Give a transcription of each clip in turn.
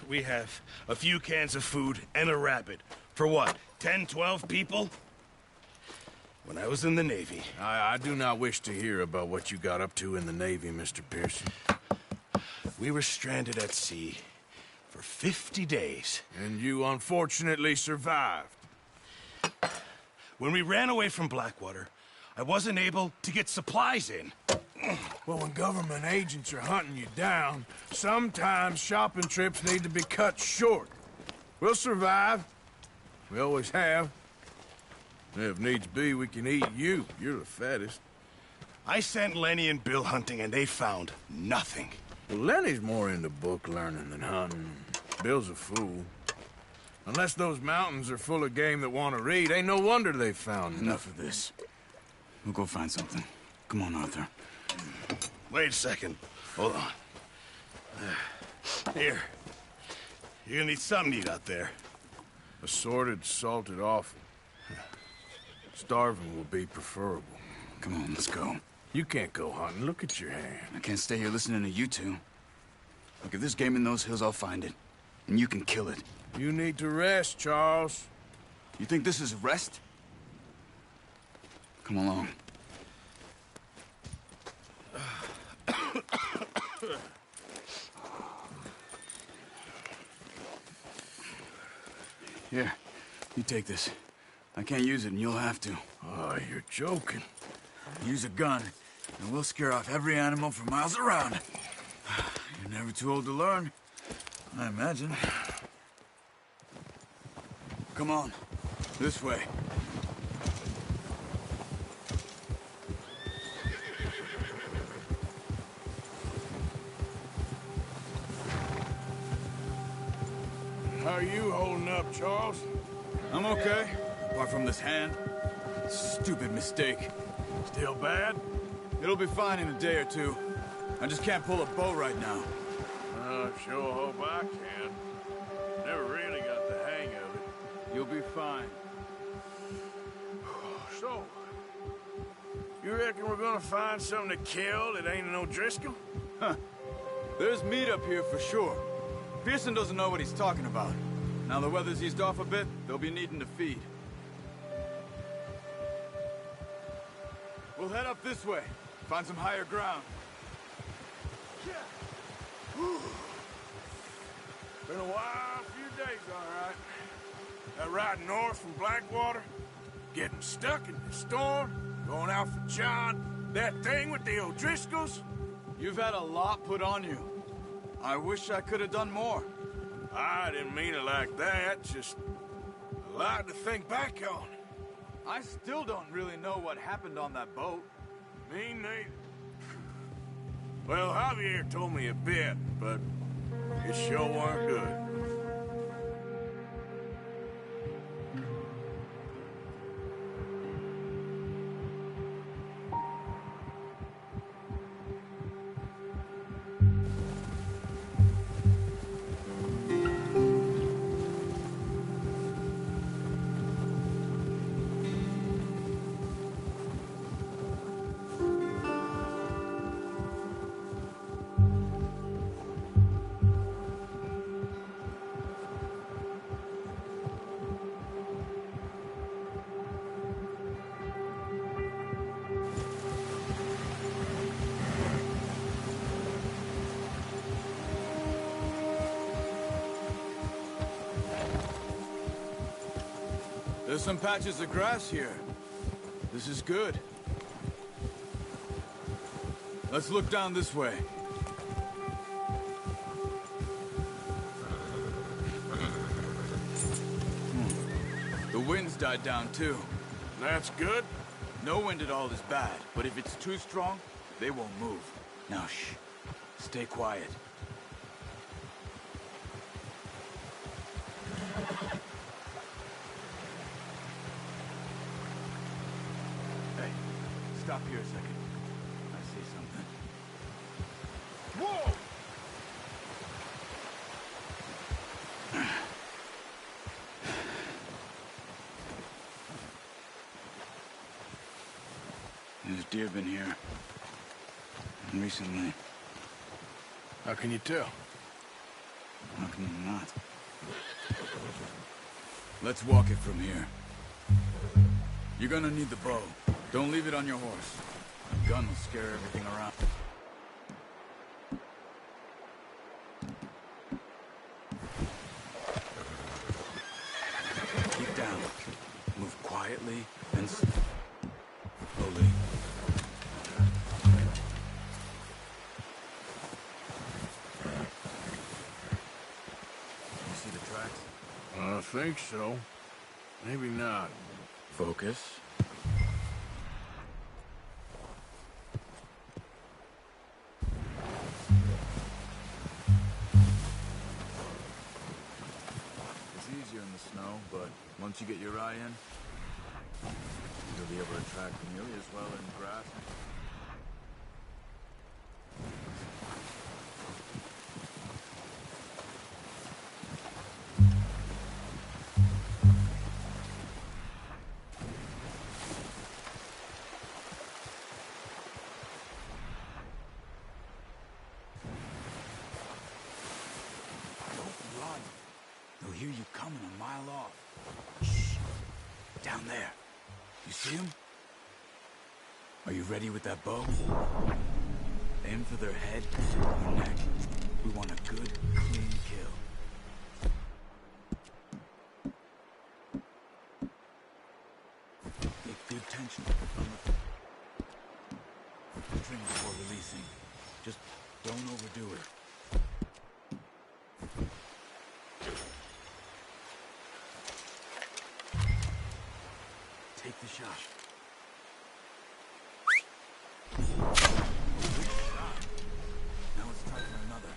We have a few cans of food and a rabbit. For what, 10, 12 people? When I was in the Navy... I do not wish to hear about what you got up to in the Navy, Mr. Pearson. We were stranded at sea for 50 days. And you unfortunately survived. When we ran away from Blackwater, I wasn't able to get supplies in. Well, when government agents are hunting you down, sometimes shopping trips need to be cut short. We'll survive. We always have. If needs be, we can eat you. You're the fattest. I sent Lenny and Bill hunting, and they found nothing. Well, Lenny's more into book learning than hunting. Bill's a fool. Unless those mountains are full of game that want to read, ain't no wonder they found Enough of this. We'll go find something. Come on, Arthur. Wait a second. Hold on. Here. You're gonna need something to eat out there. Assorted, salted offal. Starving will be preferable. Come on, let's go. You can't go hunting. Look at your hand. I can't stay here listening to you two. Look, if there's game in those hills, I'll find it. And you can kill it. You need to rest, Charles. You think this is rest? Come along. Here, you take this. I can't use it, and you'll have to. Oh, you're joking. Use a gun, and we'll scare off every animal for miles around. You're never too old to learn, I imagine. Come on, this way. How are you holding up, Charles? I'm okay, apart from this hand. Stupid mistake. Still bad? It'll be fine in a day or two. I just can't pull a bow right now. I sure hope I can. Never really got the hang of it. You'll be fine. So, you reckon we're gonna find something to kill that ain't no Driscoll? Huh. There's meat up here for sure. Pearson doesn't know what he's talking about. Now the weather's eased off a bit, they'll be needing to feed. We'll head up this way. Find some higher ground. Been a wild few days, all right. That ride north from Blackwater, getting stuck in the storm, going out for John, that thing with the O'Driscolls. You've had a lot put on you. I wish I could have done more. I didn't mean it like that, just a lot to think back on. I still don't really know what happened on that boat. Me neither. Well, Javier told me a bit, but it sure weren't good. There's some patches of grass here. This is good. Let's look down this way. The wind's died down too. That's good. No wind at all is bad, but if it's too strong, they won't move. Now shh. Stay quiet. Hey, stop here a second. I see something. Whoa! There's deer been here. Recently. How can you tell? How can you not? Let's walk it from here. You're gonna need the bow. Don't leave it on your horse. A gun will scare everything around. Keep down. Move quietly and slowly. You see the tracks? I think so. Maybe not. Focus. It's easier in the snow, but once you get your eye in, you'll be able to track nearly as well in grass. They'll hear you coming a mile off. Shh. Down there. You see them? Are you ready with that bow? Aim for their head or neck. We want a good, clean kill. Get good tension on the string before releasing. Just don't overdo it. Take the shot. Good shot. Now it's time for another.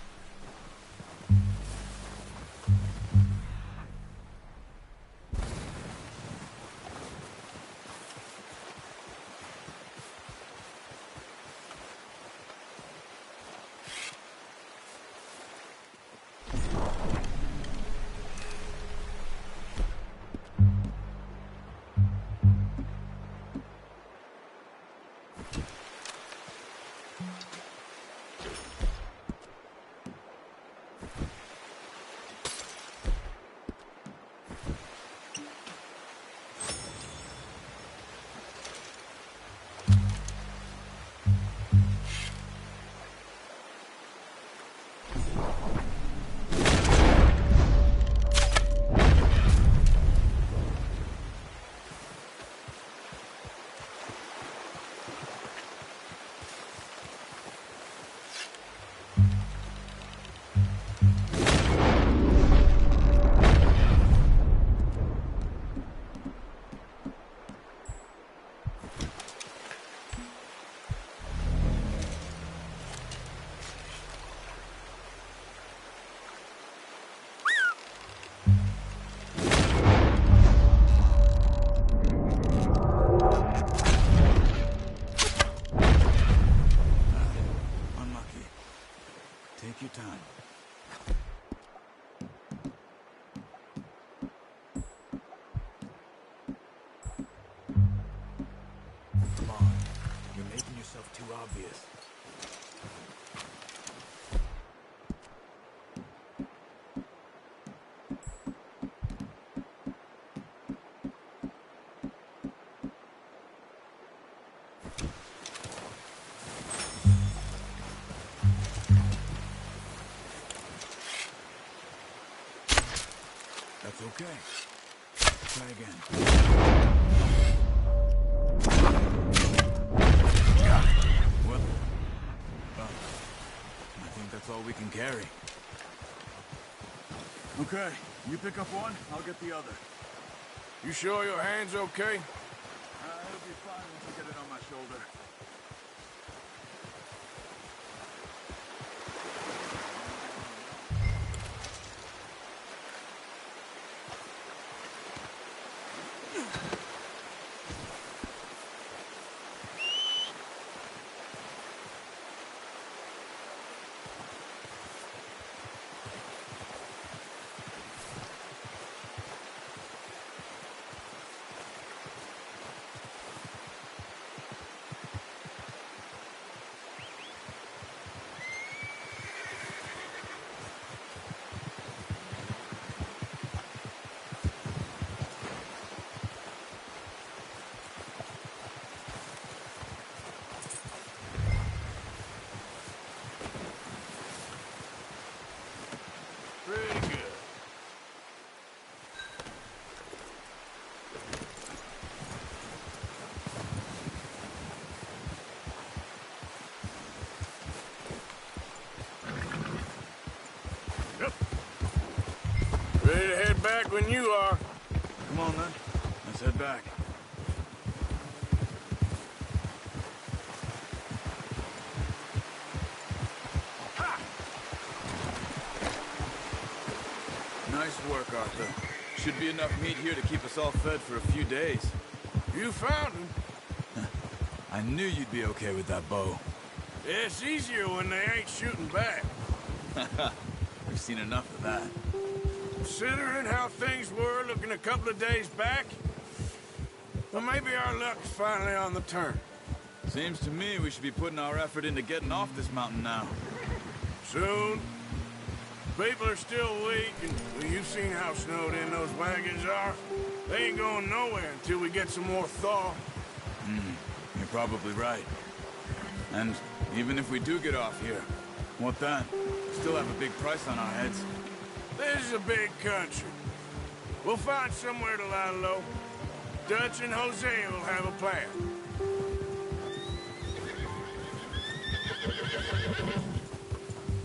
Take your time. Come on. You're making yourself too obvious. That's okay. Try again. Well, I think that's all we can carry. Okay, you pick up one, I'll get the other. You sure your hand's okay? It'll be fine once I get it on my shoulder. Ready to head back when you are. Come on, then. Let's head back. Ha! Nice work, Arthur. Should be enough meat here to keep us all fed for a few days. You found him. I knew you'd be okay with that bow. It's easier when they ain't shooting back. We've seen enough of that. Considering how things were looking a couple of days back, well, maybe our luck's finally on the turn. Seems to me we should be putting our effort into getting off this mountain now. Soon. People are still weak, and well, you've seen how snowed in those wagons are. They ain't going nowhere until we get some more thaw. You're probably right. And even if we do get off here, what then? We still have a big price on our heads. This is a big country. We'll find somewhere to lie low. Dutch and Hosea will have a plan.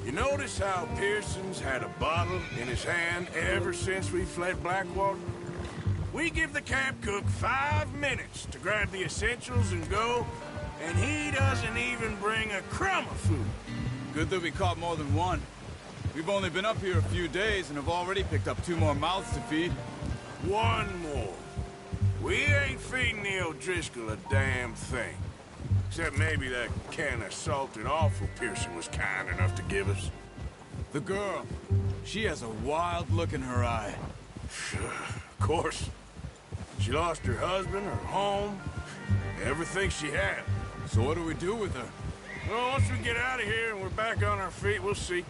You notice how Pearson's had a bottle in his hand ever since we fled Blackwater? We give the camp cook 5 minutes to grab the essentials and go, and he doesn't even bring a crumb of food. Good that we caught more than one. We've only been up here a few days and have already picked up 2 more mouths to feed. 1 more. We ain't feeding the O'Driscoll a damn thing. Except maybe that can of salted offal Pearson was kind enough to give us. The girl, she has a wild look in her eye. Of course. She lost her husband, her home, everything she had. So what do we do with her? Well, once we get out of here and we're back on our feet, we'll see.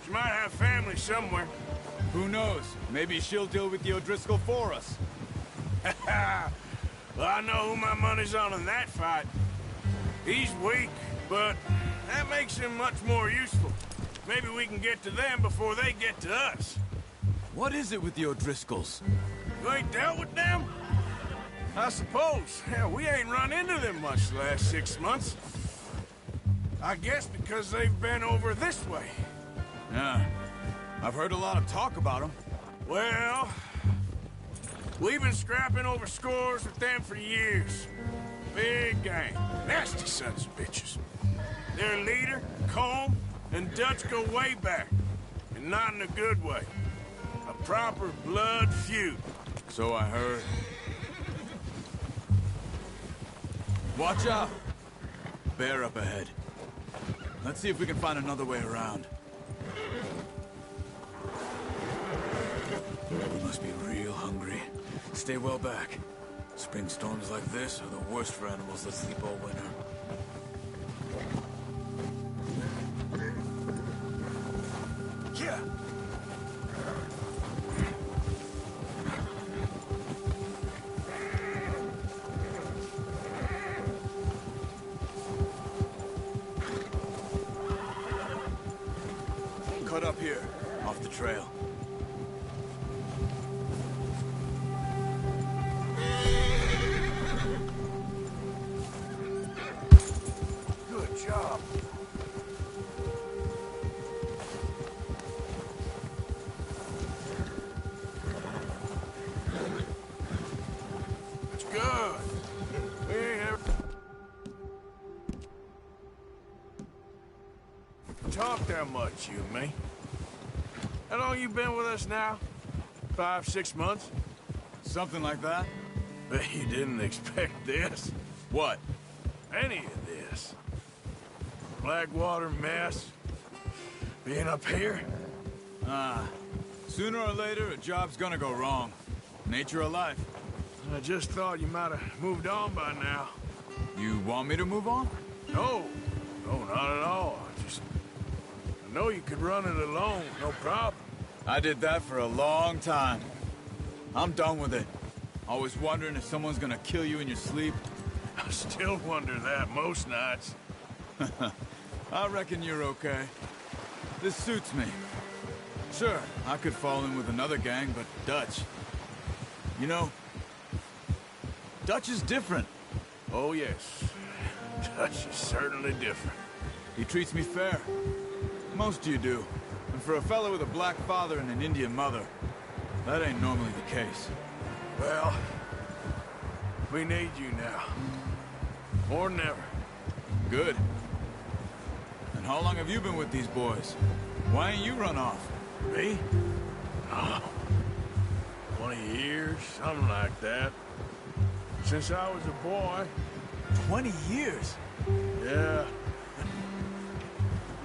She might have family somewhere. Who knows? Maybe she'll deal with the O'Driscoll for us. Well, I know who my money's on in that fight. He's weak, but that makes him much more useful. Maybe we can get to them before they get to us. What is it with the O'Driscolls? You ain't dealt with them? I suppose. Hell, we ain't run into them much the last 6 months. I guess because they've been over this way. Yeah. I've heard a lot of talk about them. Well, we've been scrapping over scores with them for years. Big gang. Nasty sons of bitches. Their leader, Colm, and Dutch go way back. And not in a good way. A proper blood feud. So I heard. Watch out! Bear up ahead. Let's see if we can find another way around. We must be real hungry. Stay well back. Spring storms like this are the worst for animals that sleep all winter. Yeah. Cut up here, off the trail. Good job. That's good. We ain't ever talked that much, you and me. How long you been with us now? 5, 6 months? Something like that? Bet you didn't expect this. What? Any of this. Blackwater mess. Being up here. Sooner or later, a job's gonna go wrong. Nature of life. I just thought you might have moved on by now. You want me to move on? No. No, not at all. I know you could run it alone, no problem. I did that for a long time. I'm done with it. Always wondering if someone's gonna kill you in your sleep. I still wonder that most nights. I reckon you're okay. This suits me. Sure, I could fall in with another gang, but Dutch... You know, Dutch is different. Oh, yes. Dutch is certainly different. He treats me fair. Most of you do. And for a fellow with a black father and an Indian mother, That ain't normally the case. Well, we need you now. More than ever. Good. And how long have you been with these boys? Why ain't you run off? Me? Oh, 20 years, something like that. Since I was a boy. 20 years? Yeah.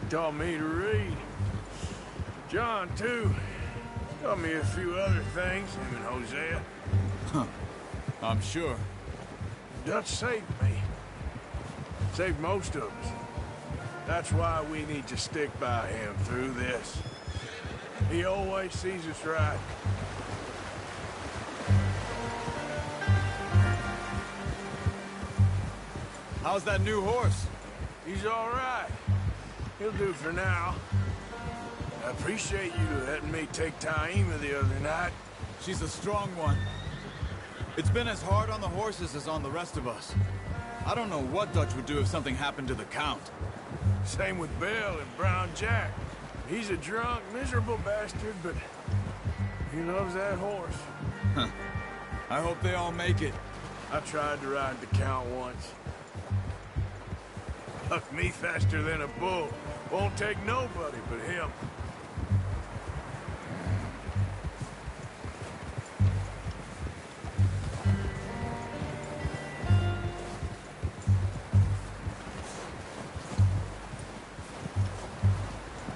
He taught me to read. John, too. Taught me a few other things, him and Hosea. Huh. I'm sure. Dutch saved me. Saved most of us. That's why we need to stick by him through this. He always sees us right. How's that new horse? He's all right. He'll do for now. I appreciate you letting me take Taima the other night. She's a strong one. It's been as hard on the horses as on the rest of us. I don't know what Dutch would do if something happened to the Count. Same with Bill and Brown Jack. He's a drunk, miserable bastard, but he loves that horse. Huh. I hope they all make it. I tried to ride the Count once. Hucked me faster than a bull. Won't take nobody but him.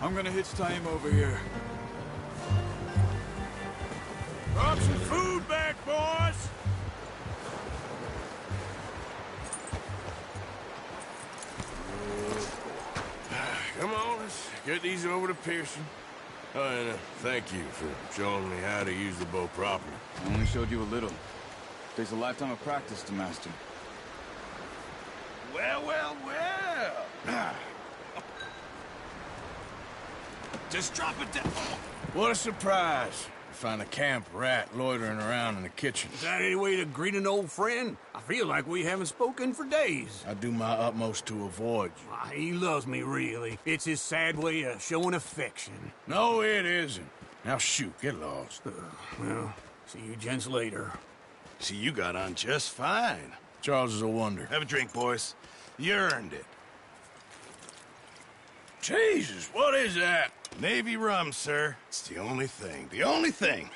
I'm gonna hitch Taima over here. Brought some food back, boys! Come on, let's get these over to Pearson. Oh, and thank you for showing me how to use the bow properly. I only showed you a little. Takes a lifetime of practice to master. Well, well, well. Just drop it down. What a surprise. Find a camp rat loitering around in the kitchen. Is that any way to greet an old friend? I feel like we haven't spoken for days. I do my utmost to avoid you. Ah, he loves me, really. It's his sad way of showing affection. No, it isn't. Now shoot, get lost. Well, see you gents later. See, you got on just fine. Charles is a wonder. Have a drink, boys. You earned it. Jesus, what is that? Navy rum, sir. It's the only thing. The only thing.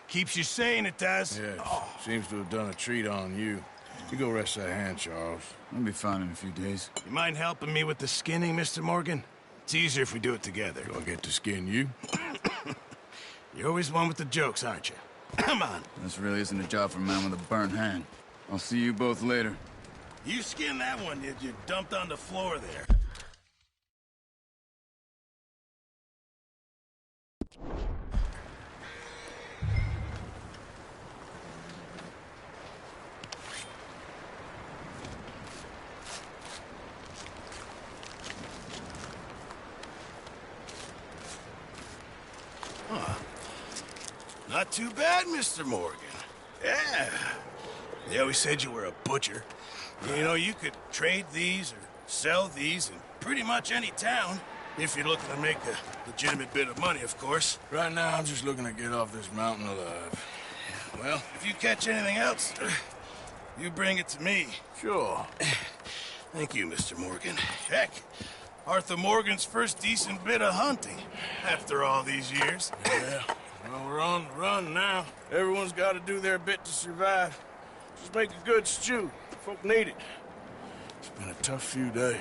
Keeps you sane, it does. Yes, seems to have done a treat on you. You go rest that hand, Charles. I'll be fine in a few days. You mind helping me with the skinning, Mr. Morgan? It's easier if we do it together. Do I get to skin you? You're always one with the jokes, aren't you? Come on. This really isn't a job for a man with a burnt hand. I'll see you both later. You skinned that one, did you? Dumped on the floor there. Not too bad, Mr. Morgan. Yeah. They always said you were a butcher. You know, you could trade these or sell these in pretty much any town, if you're looking to make a legitimate bit of money, of course. Right now, I'm just looking to get off this mountain alive. Well, if you catch anything else, you bring it to me. Sure. Thank you, Mr. Morgan. Heck, Arthur Morgan's first decent bit of hunting, after all these years. Yeah. Well, we're on the run now. Everyone's got to do their bit to survive. Just make a good stew. Folk need it. It's been a tough few days.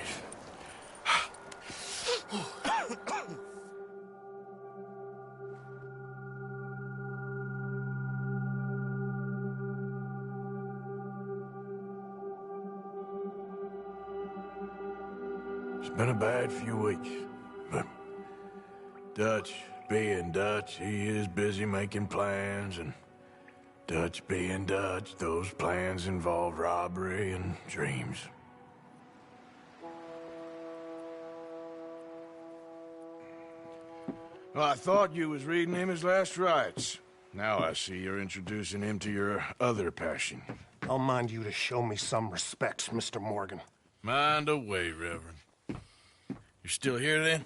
It's been a bad few weeks, but Dutch being Dutch, he is busy making plans, and Dutch being Dutch, those plans involve robbery and dreams. Well, I thought you was reading him his last rites. Now I see you're introducing him to your other passion. I'll mind you to show me some respect, Mr. Morgan. Mind away, Reverend. You're still here, then?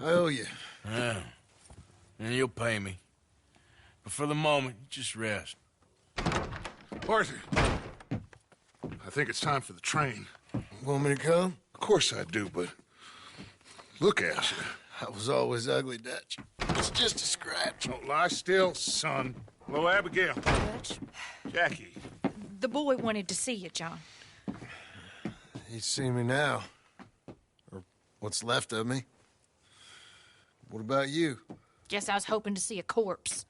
I owe you. Yeah. and you'll pay me. But for the moment, just rest. Arthur, I think it's time for the train. Want me to come? Of course I do, but look at you. I was always ugly, Dutch. It's just a scratch. Don't lie still, son. Hello, Abigail. Dutch, Jackie. the boy wanted to see you, John. He's seen me now. Or what's left of me. What about you? Guess I was hoping to see a corpse.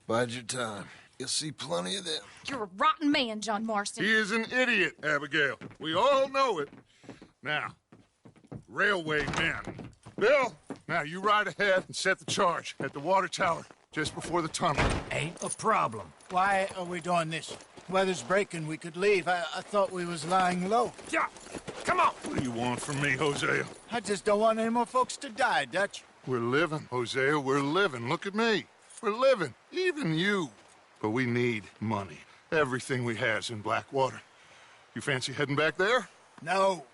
Bide your time. You'll see plenty of them. You're a rotten man, John Marston. He is an idiot, Abigail. We all know it. Now, railway men. Bill, now you ride ahead and set the charge at the water tower just before the tunnel. Ain't a problem. Why are we doing this? Weather's breaking. We could leave. I thought we was lying low. Yeah, come on. What do you want from me, Hosea? I just don't want any more folks to die, Dutch. We're living, Hosea. We're living. Look at me. We're living. Even you. But we need money. Everything we has in Blackwater. You fancy heading back there? No.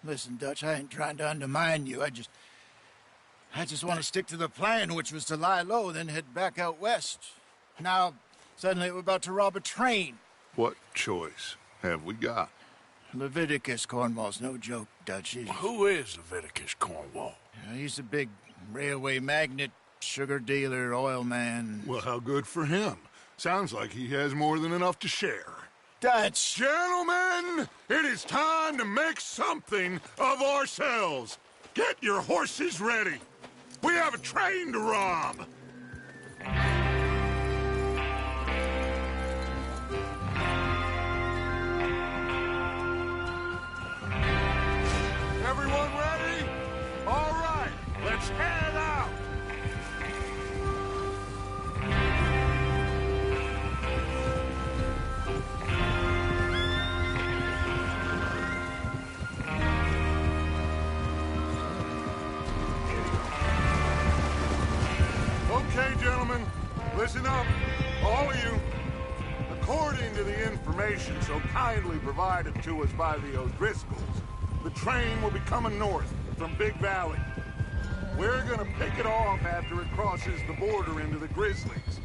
Listen, Dutch, I ain't trying to undermine you. I just want to stick to the plan, which was to lie low, then head back out west. Now, suddenly we're about to rob a train. What choice have we got? Leviticus Cornwall's no joke, Dutch. Who is Leviticus Cornwall? He's a big railway magnate, sugar dealer, oil man. Well, how good for him. Sounds like he has more than enough to share. Dutch! Gentlemen, it is time to make something of ourselves. Get your horses ready. We have a train to rob. Everyone ready? All right, let's head out. Okay, gentlemen, listen up, all of you. According to the information so kindly provided to us by the O'Driscolls, the train will be coming north from Big Valley. We're gonna pick it off after it crosses the border into the Grizzlies.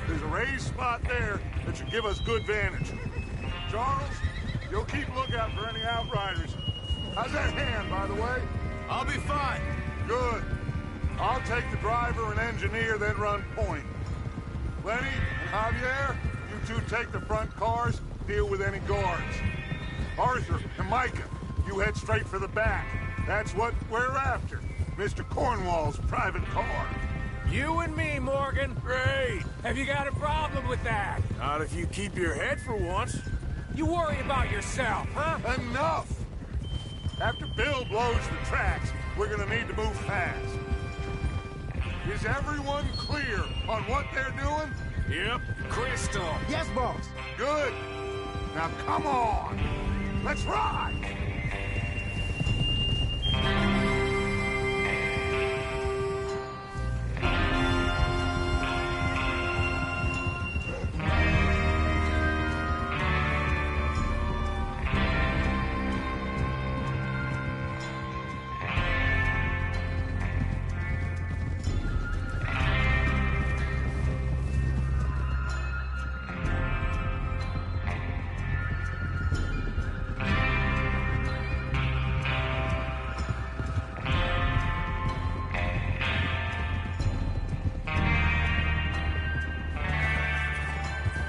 There's a raised spot there that should give us good vantage. Charles, you'll keep lookout for any outriders. How's that hand, by the way? I'll be fine. Good. I'll take the driver and engineer, then run point. Lenny and Javier, you two take the front cars, deal with any guards. Arthur and Micah, you head straight for the back. That's what we're after. Mr. Cornwall's private car. You and me, Morgan. Great. Have you got a problem with that? Not if you keep your head for once. You worry about yourself, huh? Enough! After Bill blows the tracks, we're gonna need to move fast. Is everyone clear on what they're doing? Yep. Crystal. Yes, boss. Good. Now come on. Let's ride.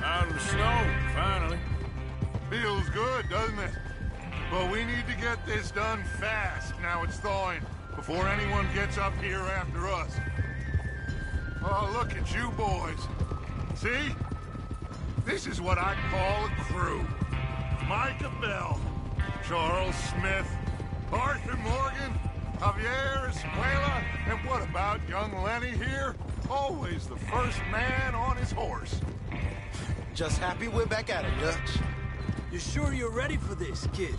Out of the snow, finally. Feels good, doesn't it? But we need to get this done fast, now it's thawing, before anyone gets up here after us. Oh, look at you boys. See? This is what I call a crew. Micah Bell, Charles Smith, Arthur Morgan, Javier Escuela, and what about young Lenny here? Always the first man on his horse. Just happy we're back at it, Dutch. You sure you're ready for this, kid?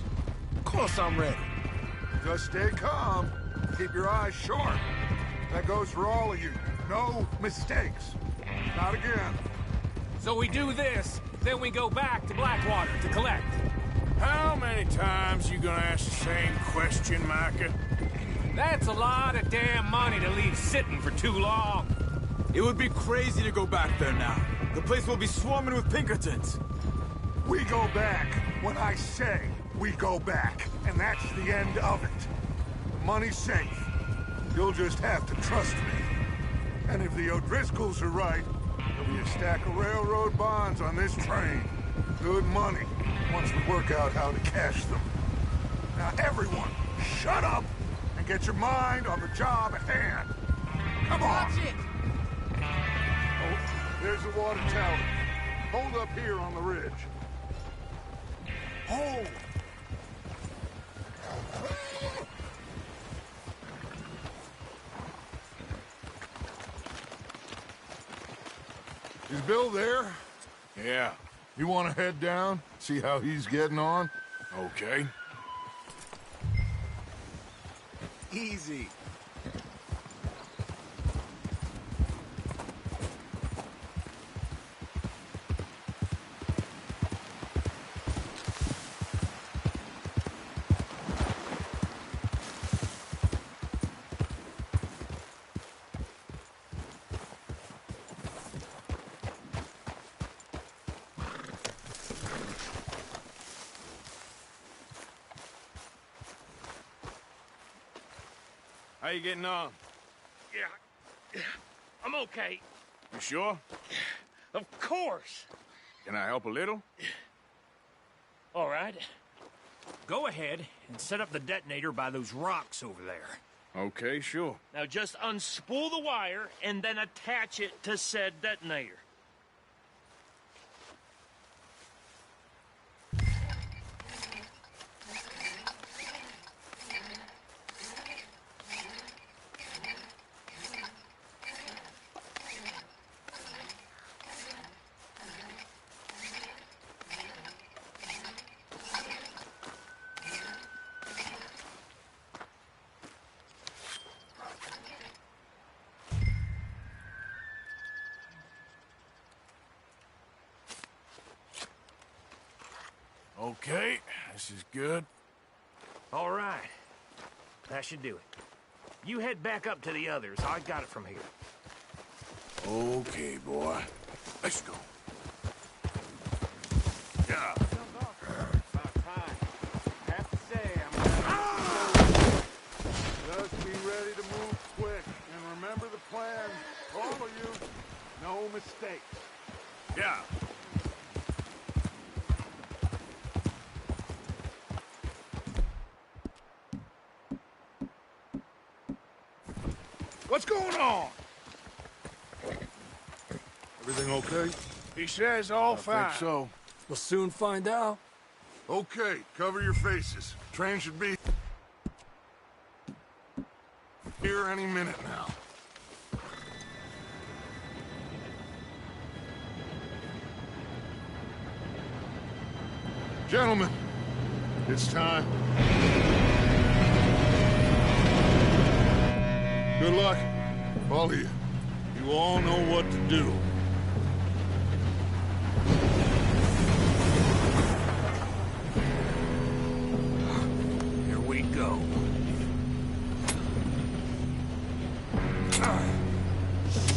Of course I'm ready. Just stay calm. Keep your eyes sharp. That goes for all of you. No mistakes. Not again. So we do this, then we go back to Blackwater to collect. How many times you gonna ask the same question, Micah? That's a lot of damn money to leave sitting for too long. It would be crazy to go back there now. The place will be swarming with Pinkertons. We go back when I say we go back, and that's the end of it. The money's safe. You'll just have to trust me. And if the O'Driscolls are right, there'll be a stack of railroad bonds on this train. Good money, once we work out how to cash them. Now everyone, shut up and get your mind on the job at hand. Come on! Watch it! Oh, there's the water tower. Hold up here on the ridge. Hold! Is Bill there? Yeah. You want to head down? See how he's getting on? Okay. Easy. How you getting on? Yeah, I'm okay. You sure? Of course. Can I help a little? All right. Go ahead and set up the detonator by those rocks over there. Okay, sure. Now just unspool the wire and then attach it to said detonator. Okay, this is good. All right. That should do it. You head back up to the others. I got it from here. Okay, boy. Let's go. Yeah. Just be ready to move quick. And remember the plan. All of you, no mistakes. Yeah. What's going on? Everything okay? He says all fine. Think so. We'll soon find out. Okay, cover your faces. Train should be here any minute now. Gentlemen, it's time. Good luck, all of you. You all know what to do. Here we go.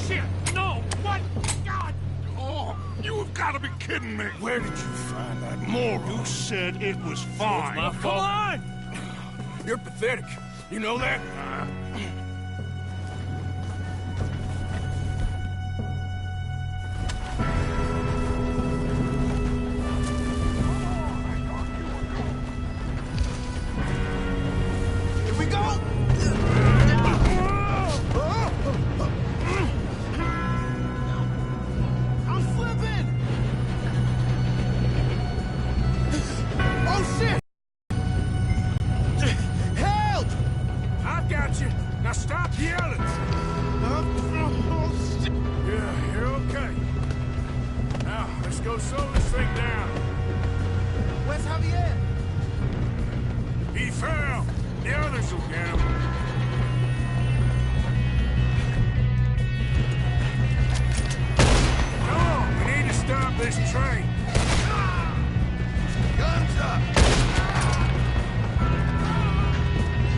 Shit! No! What? God! Oh, you have got to be kidding me. Where did you find that moron? You said it was fine. My fault. Come on! You're pathetic. You know that? Here we go! I'm slipping! Oh, shit! Help! I've got you. Now stop yelling. Yeah, you're okay. Now, let's go slow this thing down. Where's Javier? He fell. The others will get him. Come on, we need to stop this train. Guns up!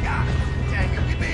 God dang it, we made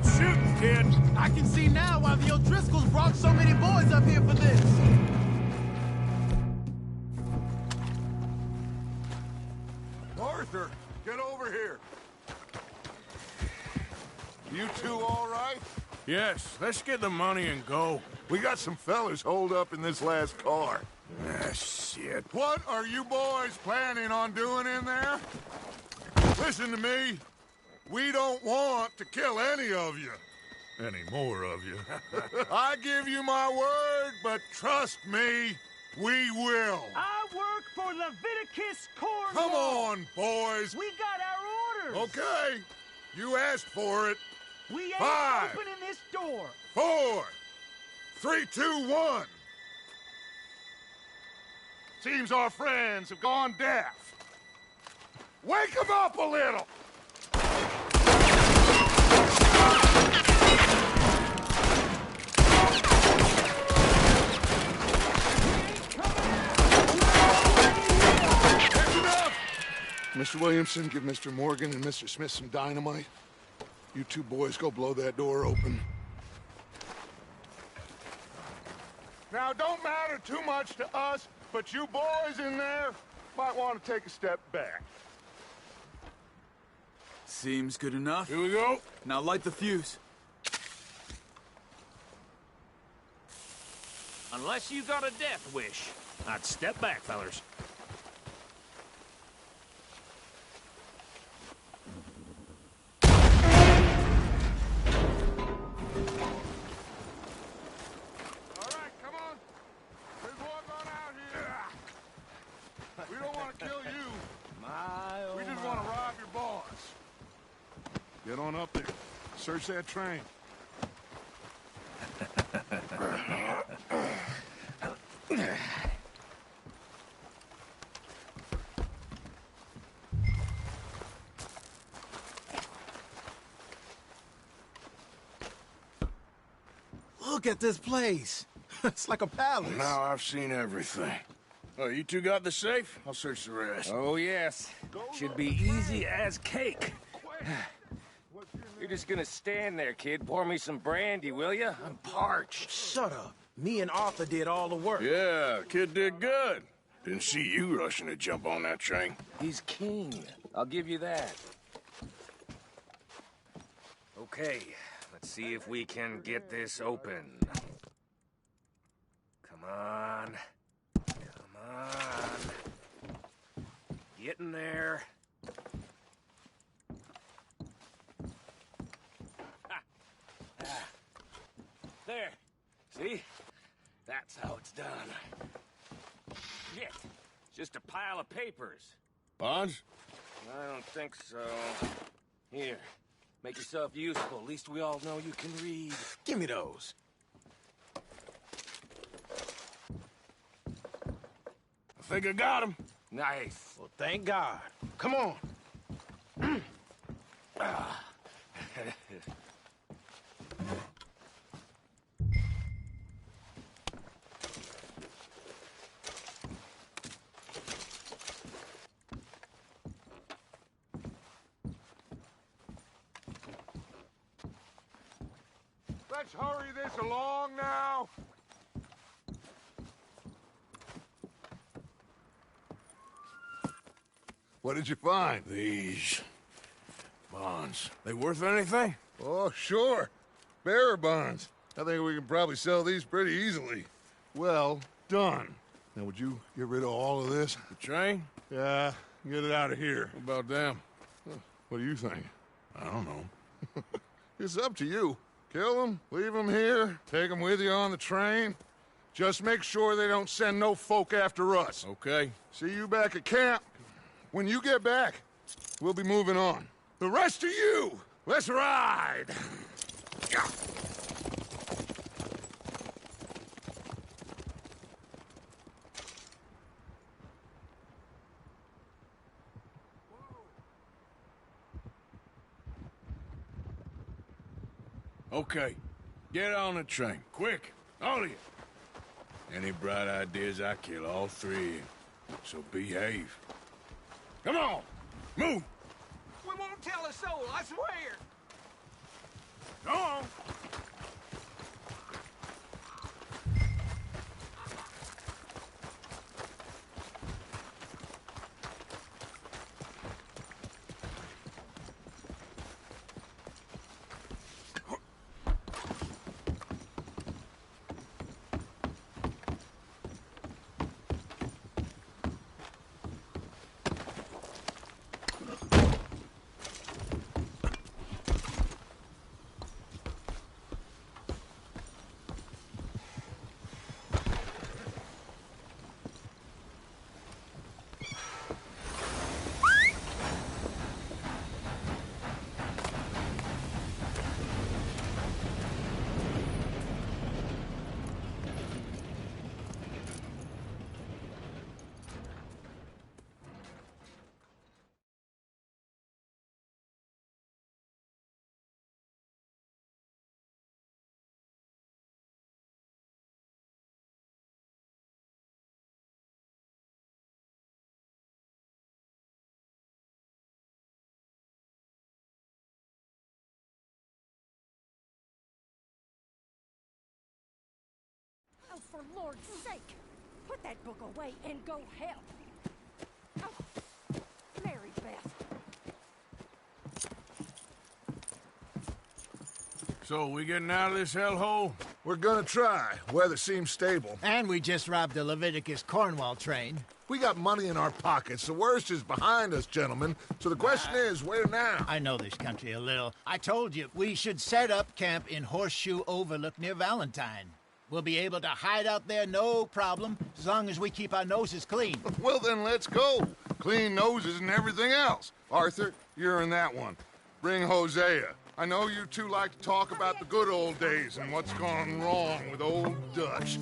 Good shooting, kid. I can see now why the O'Driscolls brought so many boys up here for this. Arthur, get over here. You two all right? Yes, let's get the money and go. We got some fellas holed up in this last car. Ah, shit. What are you boys planning on doing in there? Listen to me. We don't want to kill any of you. Any more of you. I give you my word, but trust me, we will. I work for Leviticus Cornwall. Come on, boys. We got our orders. Okay. You asked for it. We ain't 5, opening this door. 4, 3, 2, 1. Seems our friends have gone deaf. Wake them up a little! That's enough! Mr. Williamson, give Mr. Morgan and Mr. Smith some dynamite. You two boys go blow that door open. Now, don't matter too much to us, but you boys in there might want to take a step back. Seems good enough. Here we go. Now light the fuse. Unless you got a death wish, I'd step back, fellers. We don't want to kill you. We just want to rob your boss. Get on up there. Search that train. Look at this place. It's like a palace. Now I've seen everything. Oh, you two got the safe? I'll search the rest. Oh, yes. Should be easy as cake. You're just gonna stand there, kid. Pour me some brandy, will you? I'm parched. Shut up. Me and Arthur did all the work. Yeah, kid did good. Didn't see you rushing to jump on that train. He's king. I'll give you that. Okay, let's see if we can get this open. Come on. Come on. Get in there. There. See? That's how it's done. Shit. Just a pile of papers. Bonds? I don't think so. Here. Make yourself useful. At least we all know you can read. Give me those. I think I got him. Nice. Well, thank God. Come on. Let's hurry this along now. What did you find? These bonds. They worth anything? Oh, sure. Bearer bonds. I think we can probably sell these pretty easily. Well done. Now, would you get rid of all of this? The train? Yeah, get it out of here. What about them? What do you think? I don't know. It's up to you. Kill them, leave them here, take them with you on the train. Just make sure they don't send no folk after us. Okay. See you back at camp. When you get back, we'll be moving on. The rest of you, let's ride! Yeah. Okay. Get on the train. Quick. All of you. Any bright ideas, I kill all three of you. So behave. Come on! Move! We won't tell a soul, I swear. Come on. Oh, for Lord's sake! Put that book away and go help! Oh, Mary Beth. So, we getting out of this hellhole? We're gonna try. Weather seems stable. And we just robbed a Leviticus Cornwall train. We got money in our pockets. The worst is behind us, gentlemen. So the question is, where now? I know this country a little. I told you, we should set up camp in Horseshoe Overlook near Valentine. We'll be able to hide out there no problem, as long as we keep our noses clean. Well, then let's go. Clean noses and everything else. Arthur, you're in that one. Bring Hosea. I know you two like to talk about the good old days and what's gone wrong with old Dutch.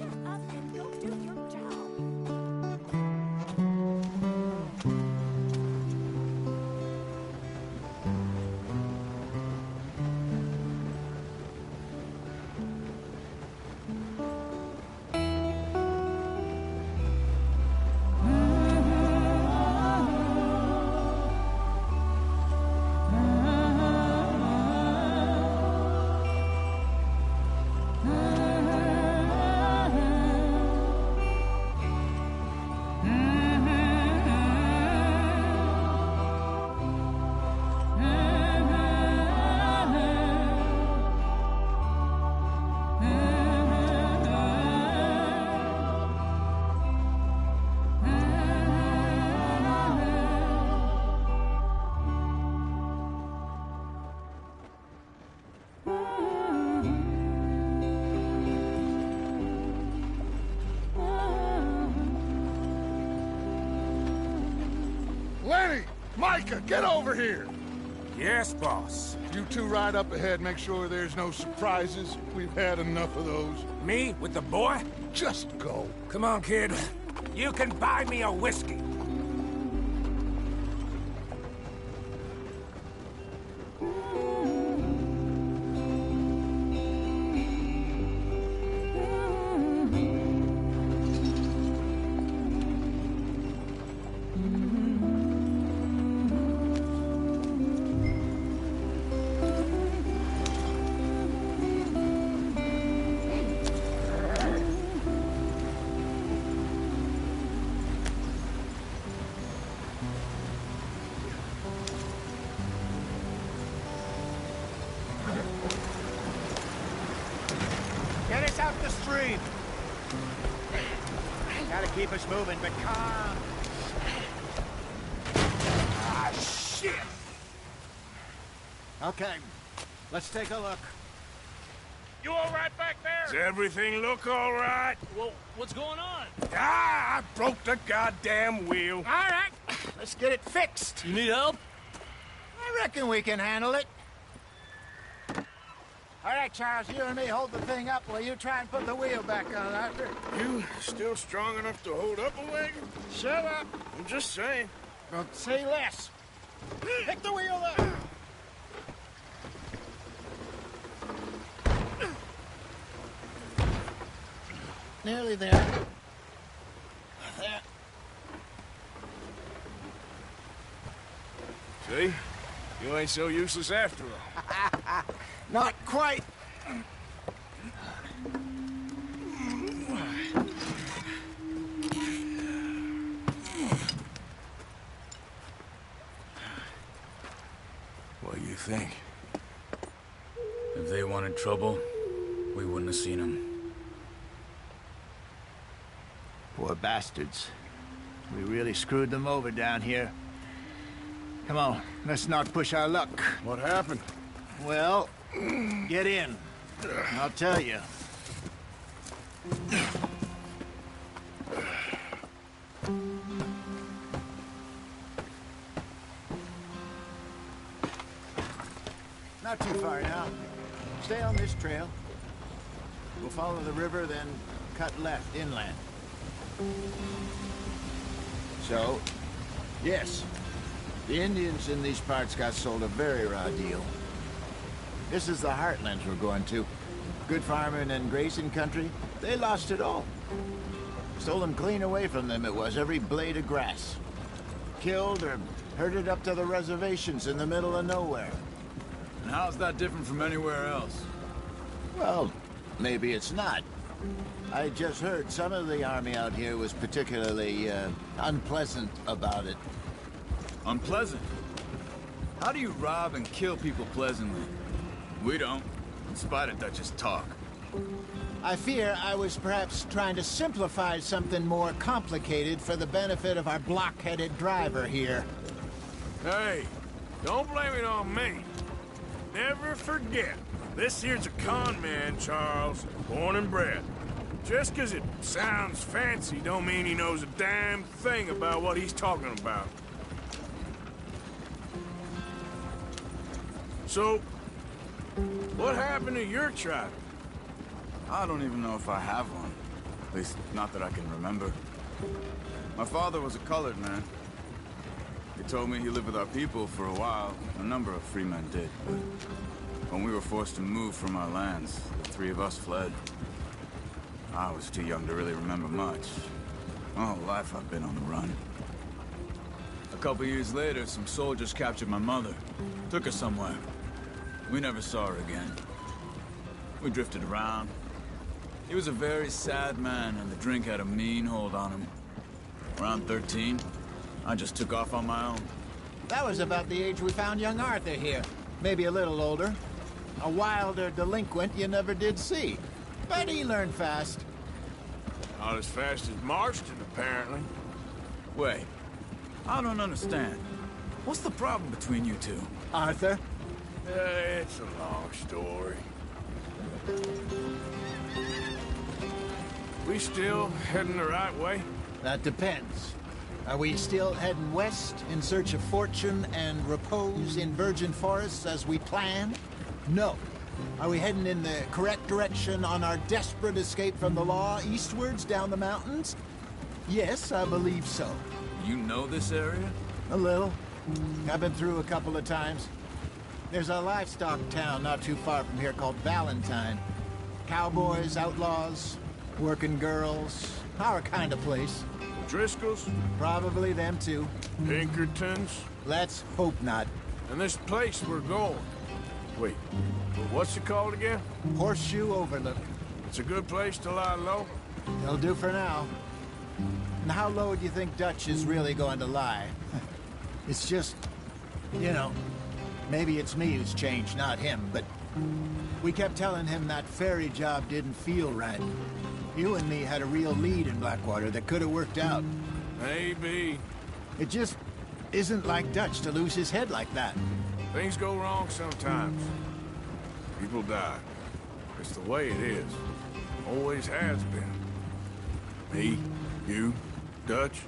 Lenny! Micah, get over here! Yes, boss. You two ride up ahead, make sure there's no surprises. We've had enough of those. Me with the boy? Just go. Come on, kid. You can buy me a whiskey. Get us out the stream. Gotta keep us moving, but calm. Ah, shit! Okay, let's take a look. You all right back there? Does everything look all right? Well, what's going on? Ah, I broke the goddamn wheel. All right, let's get it fixed. You need help? I reckon we can handle it. All right, Charles, you and me hold the thing up while you try and put the wheel back on, Arthur. You still strong enough to hold up a wagon? Shut up. I'm just saying. Don't say less. Pick the wheel up. Nearly there. There. See? You ain't so useless after all. Not quite. What do you think? If they wanted trouble, we wouldn't have seen them. Poor bastards. We really screwed them over down here. Come on, let's not push our luck. What happened? Well, get in. I'll tell you. Not too far now. Stay on this trail. We'll follow the river, then cut left inland. So, yes, the Indians in these parts got sold a very raw deal. This is the heartlands we're going to. Good farming and grazing country, they lost it all. Stolen clean away from them it was, every blade of grass. Killed or herded up to the reservations in the middle of nowhere. And how's that different from anywhere else? Well, maybe it's not. I just heard some of the army out here was particularly, unpleasant about it. Unpleasant? How do you rob and kill people pleasantly? We don't, in spite of Dutch's talk. I fear I was perhaps trying to simplify something more complicated for the benefit of our block-headed driver here. Hey, don't blame it on me. Never forget, this here's a con man, Charles, born and bred. Just 'cause it sounds fancy don't mean he knows a damn thing about what he's talking about. So, what happened to your tribe? I don't even know if I have one. At least, not that I can remember. My father was a colored man. He told me he lived with our people for a while. A number of free men did, but when we were forced to move from our lands, the three of us fled. I was too young to really remember much. My whole life I've been on the run. A couple years later, some soldiers captured my mother. Took her somewhere. We never saw her again. We drifted around. He was a very sad man, and the drink had a mean hold on him. Around 13, I just took off on my own. That was about the age we found young Arthur here. Maybe a little older. A wilder delinquent you never did see. But he learned fast. Not as fast as Marston, apparently. Wait, I don't understand. What's the problem between you two? Arthur? It's a long story. We still heading the right way? That depends. Are we still heading west in search of fortune and repose in virgin forests as we planned? No. Are we heading in the correct direction on our desperate escape from the law eastwards down the mountains? Yes, I believe so. You know this area? A little. I've been through a couple of times. There's a livestock town not too far from here called Valentine. Cowboys, outlaws, working girls, our kind of place. Driscolls? Probably them too. Pinkertons? Let's hope not. And this place we're going. Wait, what's it called again? Horseshoe Overlook. It's a good place to lie low? It'll do for now. And how low do you think Dutch is really going to lie? It's just, you know, maybe it's me who's changed, not him, but we kept telling him that ferry job didn't feel right. You and me had a real lead in Blackwater that could have worked out. Maybe. It just isn't like Dutch to lose his head like that. Things go wrong sometimes. People die. It's the way it is. Always has been. Me, you, Dutch.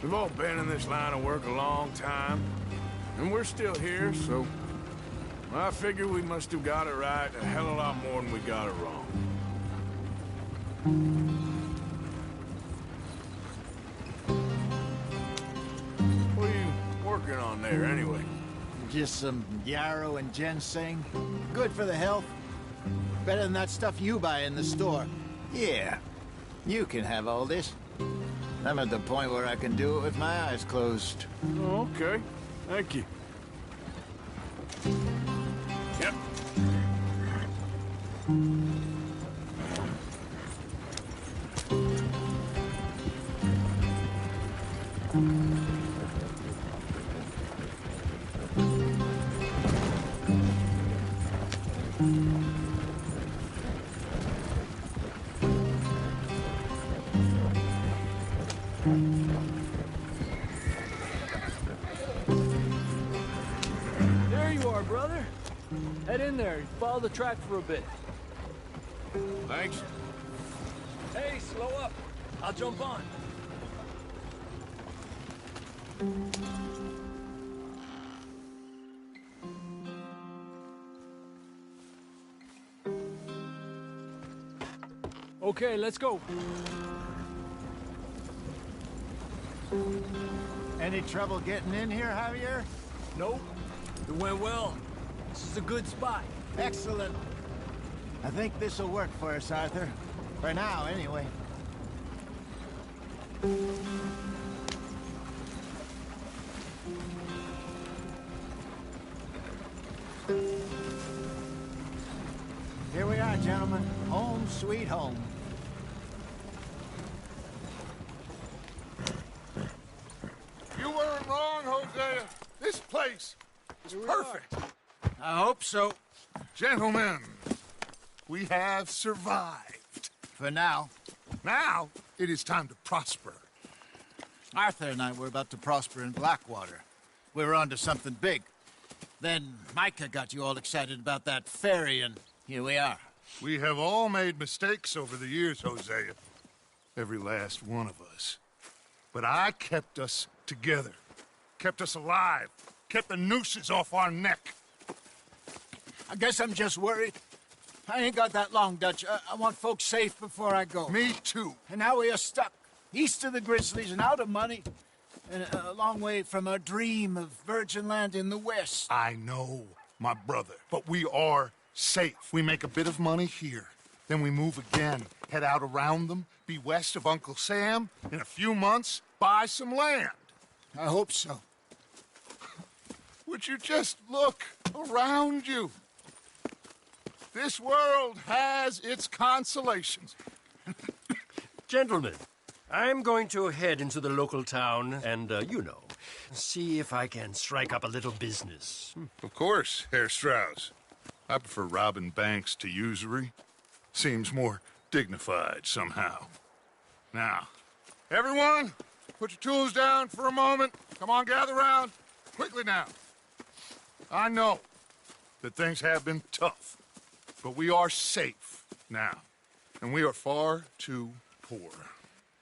We've all been in this line of work a long time. And we're still here, so I figure we must have got it right a hell of a lot more than we got it wrong. What are you working on there, anyway? Just some yarrow and ginseng. Good for the health. Better than that stuff you buy in the store. Yeah, you can have all this. I'm at the point where I can do it with my eyes closed. Okay, thank you. Yep. There you are, brother. Head in there and follow the track for a bit. Thanks. Hey, slow up. I'll jump on. Okay, let's go. Any trouble getting in here, Javier? Nope. It went well. This is a good spot. Excellent. I think this'll work for us, Arthur. For now, anyway. Here we are, gentlemen. Home sweet home. You weren't wrong, Hosea. This place is perfect. I hope so. Gentlemen, we have survived. For now. Now, it is time to prosper. Arthur and I were about to prosper in Blackwater. We were onto something big. Then Micah got you all excited about that ferry, and here we are. We have all made mistakes over the years, Hosea. Every last one of us. But I kept us together. Kept us alive. Kept the nooses off our neck. I guess I'm just worried. I ain't got that long, Dutch. I want folks safe before I go. Me too. And now we are stuck. East of the Grizzlies and out of money. And a long way from our dream of virgin land in the west. I know, my brother. But we are safe. We make a bit of money here. Then we move again. Head out around them. Be west of Uncle Sam. In a few months, buy some land. I hope so. Would you just look around you? This world has its consolations. Gentlemen, I'm going to head into the local town and, see if I can strike up a little business. Of course, Herr Strauss. I prefer robbing banks to usury. Seems more dignified somehow. Now, everyone, put your tools down for a moment. Come on, gather round. Quickly now. I know that things have been tough, but we are safe now, and we are far too poor.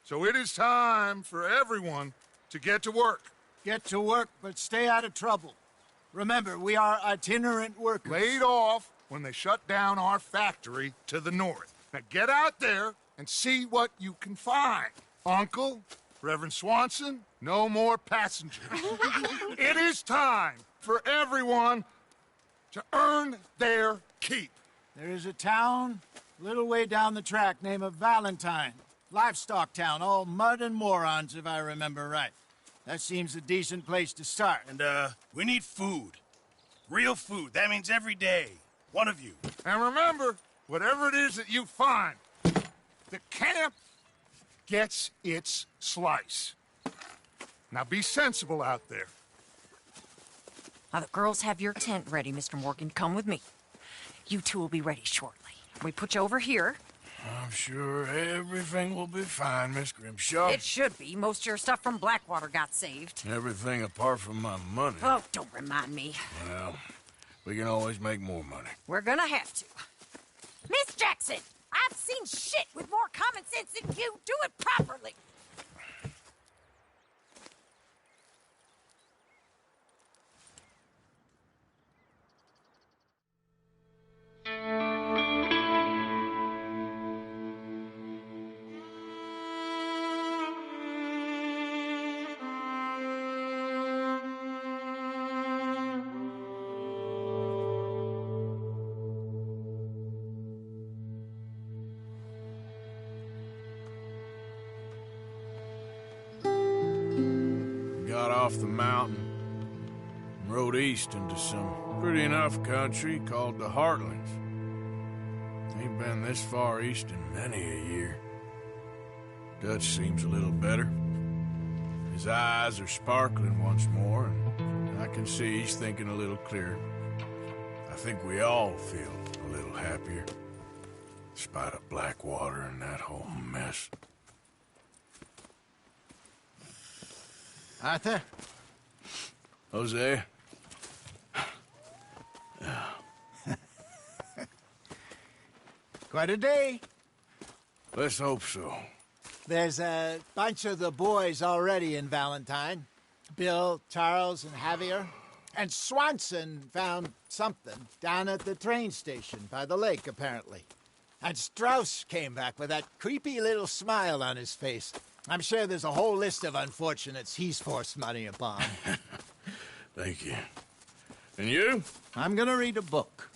So it is time for everyone to get to work. Get to work, but stay out of trouble. Remember, we are itinerant workers. Laid off when they shut down our factory to the north. Now get out there and see what you can find. Uncle, Reverend Swanson, no more passengers. It is time for everyone to earn their keep. There is a town a little way down the track named Valentine. Livestock town, all mud and morons, if I remember right. That seems a decent place to start. And, we need food. Real food. That means every day. One of you. And remember, whatever it is that you find, the camp gets its slice. Now be sensible out there. Now, the girls have your tent ready, Mr. Morgan. Come with me. You two will be ready shortly. We put you over here. I'm sure everything will be fine, Miss Grimshaw. It should be. Most of your stuff from Blackwater got saved. Everything apart from my money. Oh, don't remind me. Well, we can always make more money. We're gonna have to. Miss Jackson, I've seen shit with more common sense than you. Do it properly. Got off the mountain and rode east into some pretty enough country called the Heartlands. Ain't been this far east in many a year. Dutch seems a little better. His eyes are sparkling once more, and I can see he's thinking a little clearer. I think we all feel a little happier. Despite of Blackwater and that whole mess. Arthur? Jose? Quite a day. Let's hope so. There's a bunch of the boys already in Valentine. Bill, Charles, and Javier. And Swanson found something down at the train station by the lake, apparently. And Strauss came back with that creepy little smile on his face. I'm sure there's a whole list of unfortunates he's forced money upon. Thank you. And you? I'm gonna read a book.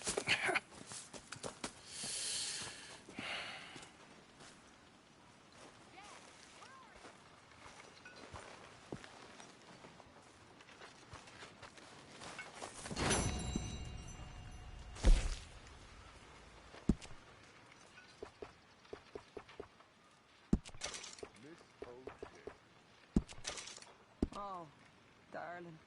Oh, darling.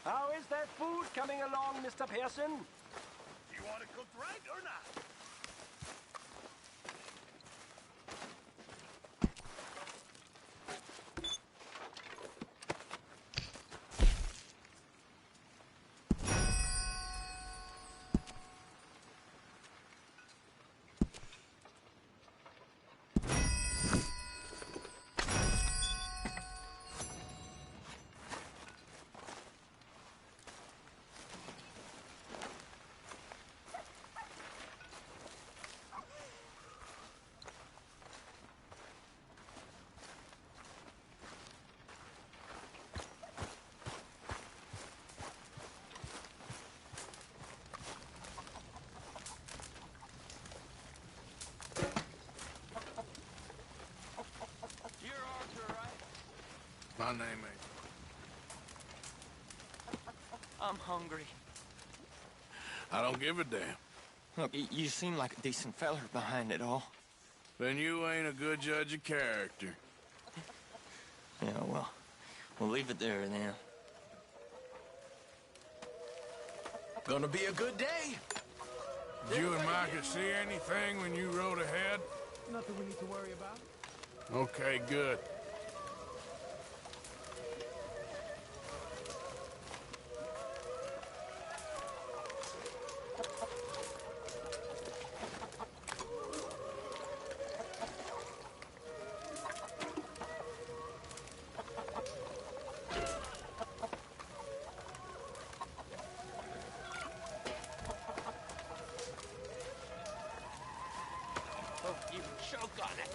How is that food coming along, Mr. Pearson? You want it cooked right or not? My name ain't. I'm hungry. I don't give a damn. Look, you seem like a decent feller behind it all. Then you ain't a good judge of character. Yeah, well, we'll leave it there then. Gonna be a good day. Did you and Micah see anything when you rode ahead? Nothing we need to worry about. Okay, good. on it.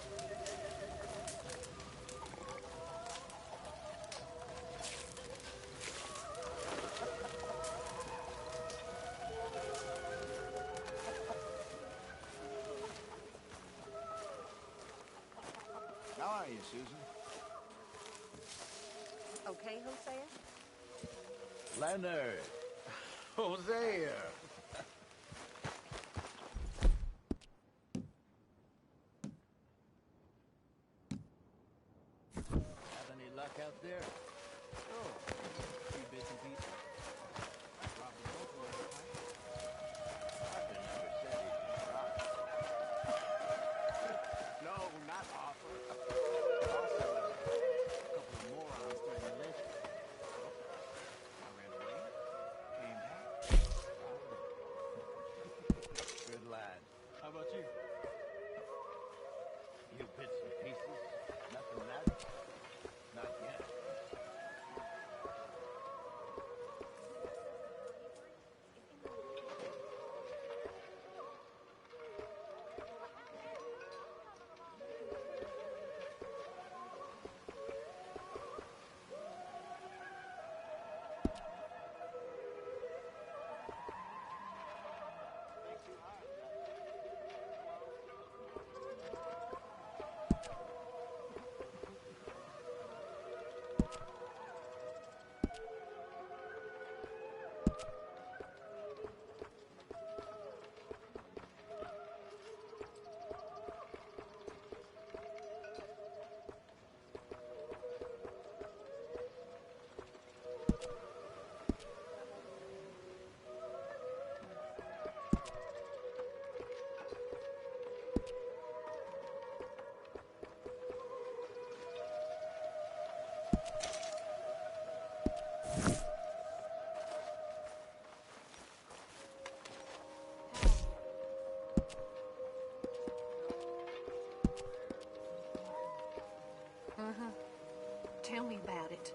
How are you, Susan? Okay, Hosea? Leonard. Hosea. Have any luck out there? Oh, a few bits and pieces. Robbed a local in the pipe. Arthur never said he was robbed. No, not Arthur. Also, a couple of morons threatened to lynch me. I ran away, came back, robbed them. Good lad. How about you? You bits and pieces. Nothing matters. Not yet. Tell me about it.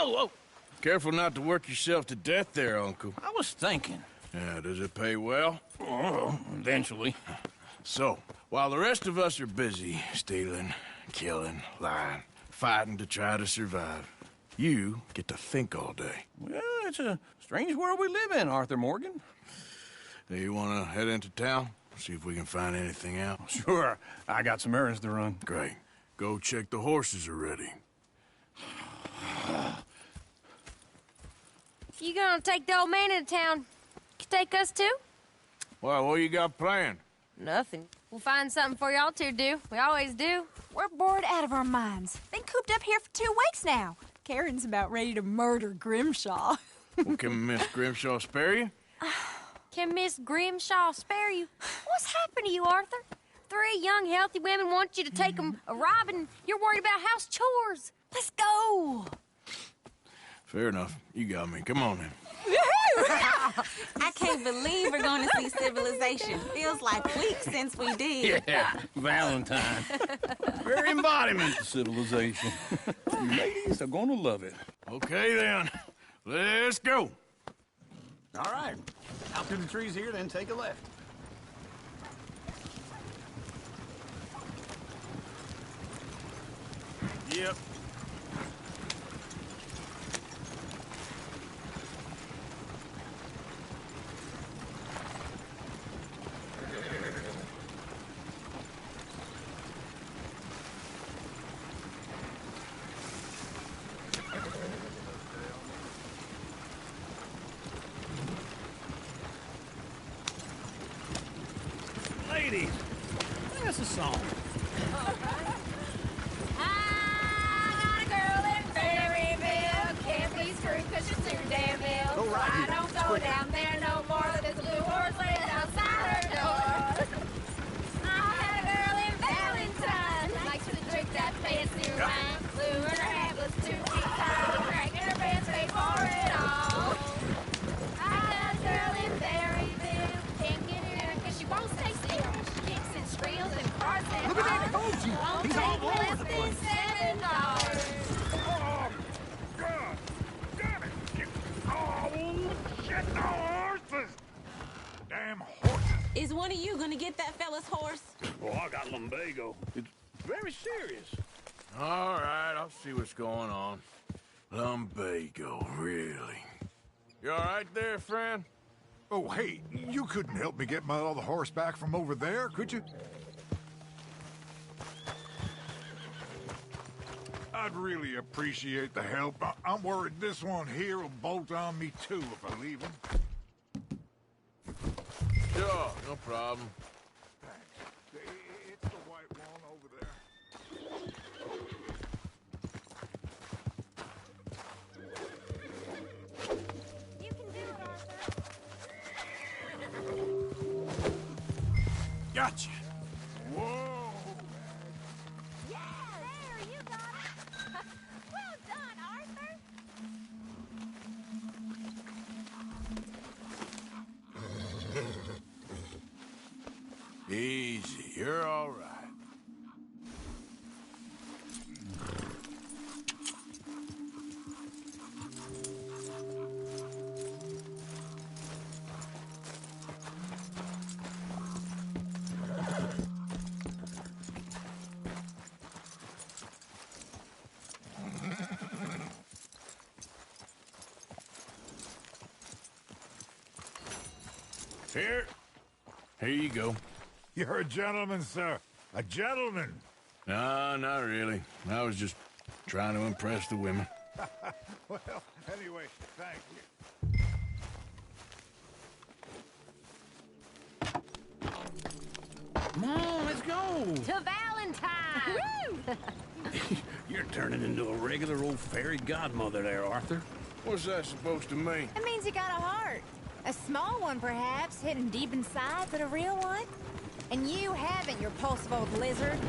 Oh! Careful not to work yourself to death there, Uncle. I was thinking. Yeah, does it pay well? Oh, eventually. So, while the rest of us are busy stealing, killing, lying, fighting to try to survive, you get to think all day. Well, it's a strange world we live in, Arthur Morgan. Do you want to head into town? See if we can find anything out? Sure. I got some errands to run. Great. Go check the horses are ready. You gonna take the old man into town? You take us too? Well, what you got planned? Nothing. We'll find something for y'all to do. We always do. We're bored out of our minds. Been cooped up here for 2 weeks now. Karen's about ready to murder Grimshaw. Well, can Miss Grimshaw spare you? Can Miss Grimshaw spare you? What's happened to you, Arthur? 3 young, healthy women want you to take them a robbing. You're worried about house chores. Let's go. Fair enough. You got me. Come on, then. I can't believe we're going to see civilization. Feels like weeks since we did. Yeah, Valentine. Very embodiment of civilization. You ladies are gonna love it. Okay, then. Let's go. All right. Out through the trees here, then take a left. Yep. Ladies, sing us a song. I'm not a girl in Fairyville. Can't be screwed 'cause she's too damn ill. Go right I here. don't go Quick. down there no more. There's a blue horse laying outside her door. I had a girl in Valentine. Likes to drink that fancy wine. Blue and her hat was 2 feet high. Cracking her pants paid for it all. I got a girl in Berryville. Can't get her in 'cause she won't stay still. She kicks and squeals and cars and Look at that coach. won't He's all take over less the than place. $7. Oh, God! Damn it! Oh, shit! The horses! Damn horses! Is one of you going to get that fella's horse? Well, I got lumbago. It's very serious. All right, I'll see what's going on. Lumbago, really? You all right there, friend? Oh, hey, you couldn't help me get my other horse back from over there, could you? I'd really appreciate the help. I'm worried this one here will bolt on me too if I leave him. Sure, no problem. Thanks. It's the white one over there. You can do it, Arthur. Gotcha. Whoa! Yeah, there, you got it. Well done, Arthur. Easy, you're all right. Here. Here you go. You're a gentleman, sir. A gentleman. No, not really. I was just trying to impress the women. Well, anyway, thank you. Come on, let's go. To Valentine. You're turning into a regular old fairy godmother there, Arthur. What's that supposed to mean? It means you got a heart. A small one, perhaps, hidden deep inside, but a real one. And you haven't, you repulsive old lizard.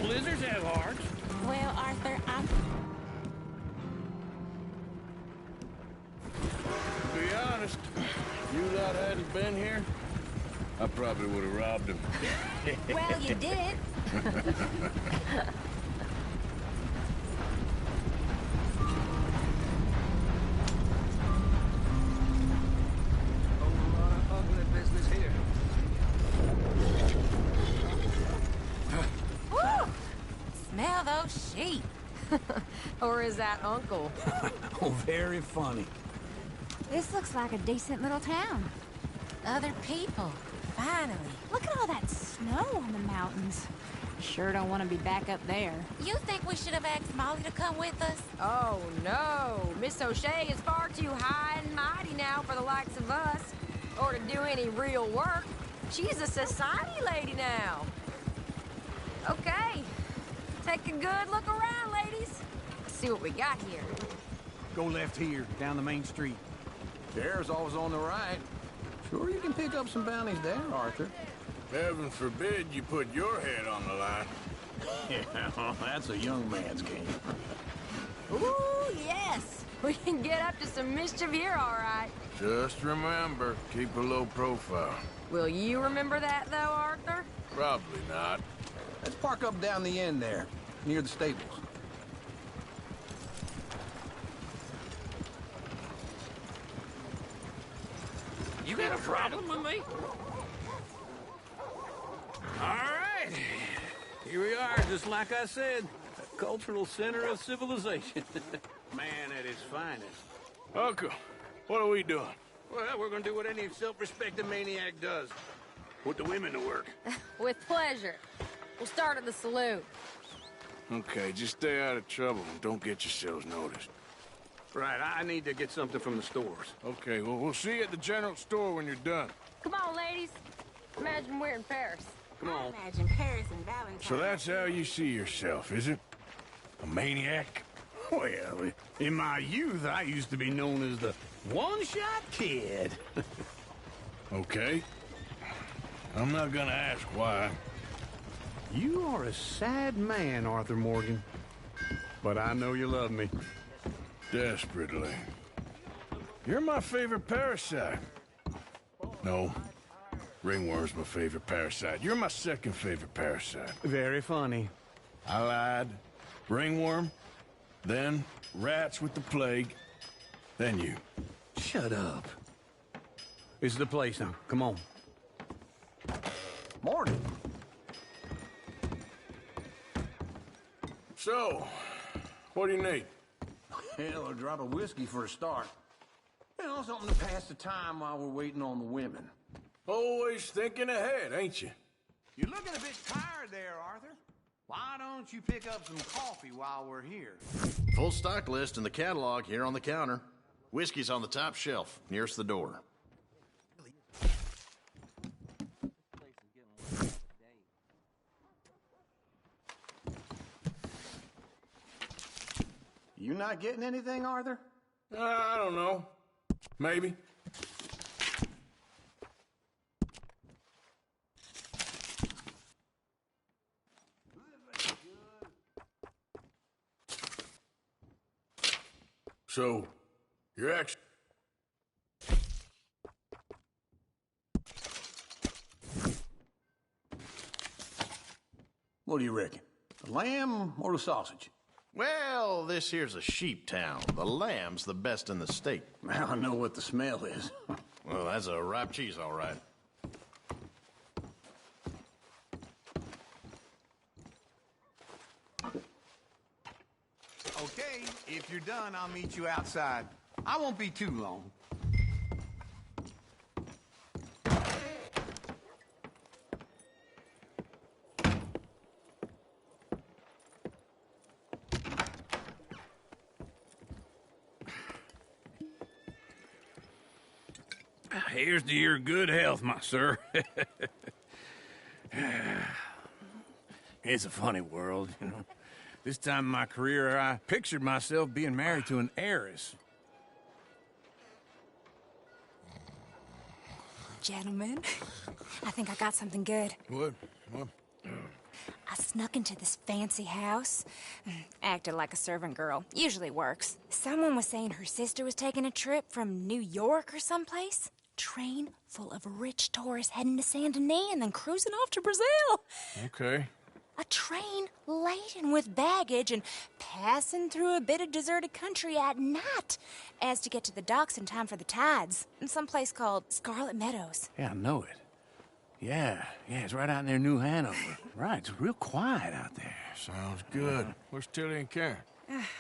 Lizards have hearts. Well, Arthur, I'm... To be honest, if you lot hadn't been here, I probably would have robbed him. Well, you did. Ugly business here. Woo! Smell those sheep. Or is that Uncle? Oh, very funny. This looks like a decent little town. Other people. Finally. Look at all that snow on the mountains. Sure don't want to be back up there. You think we should have asked Molly to come with us? Oh, no. Miss O'Shea is far too high and mighty now for the likes of us. Or to do any real work. She's a society lady now. Okay. Take a good look around, ladies. See what we got here. Go left here, down the main street. There's always on the right. Sure you can pick up some bounties there, Arthur. Heaven forbid you put your head on the line. Yeah, well, that's a young man's game. Ooh, yes. We can get up to some mischief here, all right. Just remember, keep a low profile. Will you remember that, though, Arthur? Probably not. Let's park up down the end there, near the stables. You got a problem with me? All right. Here we are, just like I said. A cultural center of civilization. Man at his finest. Uncle, what are we doing? Well, we're gonna do what any self-respecting maniac does. Put the women to work. With pleasure. We'll start at the saloon. Okay, just stay out of trouble and don't get yourselves noticed. Right, I need to get something from the stores. Okay, well, we'll see you at the general store when you're done. Come on, ladies. Imagine we're in Paris. Come on. Imagine Paris and Valentine. So that's how you see yourself, is it? A maniac? Well, in my youth, I used to be known as the one-shot kid. Okay. I'm not gonna ask why. You are a sad man, Arthur Morgan. But I know you love me. Desperately. You're my favorite parasite. No. Ringworm's my favorite parasite. You're my second favorite parasite. Very funny. I lied. Ringworm, then rats with the plague, then you. Shut up. This is the place now. Come on. Morning. So, what do you need? Hell, a drop of whiskey for a start. You know, something to pass the time while we're waiting on the women. Always thinking ahead, ain't you? You're looking a bit tired there, Arthur. Why don't you pick up some coffee while we're here? Full stock list in the catalog here on the counter. Whiskey's on the top shelf, nearest the door. You not getting anything, Arthur? I don't know. Maybe. So, you're actually... What do you reckon? The lamb or the sausage? Well, this here's a sheep town. The lamb's the best in the state. Now I know what the smell is. Well, that's a ripe cheese, all right. Okay, if you're done, I'll meet you outside. I won't be too long. Here's to your good health, my sir. It's a funny world, you know. This time in my career, I pictured myself being married to an heiress. Gentlemen, I think I got something good. What? I snuck into this fancy house. Acted like a servant girl. Usually works. Someone was saying her sister was taking a trip from New York or someplace. Train full of rich tourists heading to Saint Denis and then cruising off to Brazil. Okay. A train laden with baggage and passing through a bit of deserted country at night as to get to the docks in time for the tides in some place called Scarlet Meadows. Yeah, I know it. Yeah, it's right out near New Hanover. Right, it's real quiet out there. Sounds good. Where's Tilly and Karen?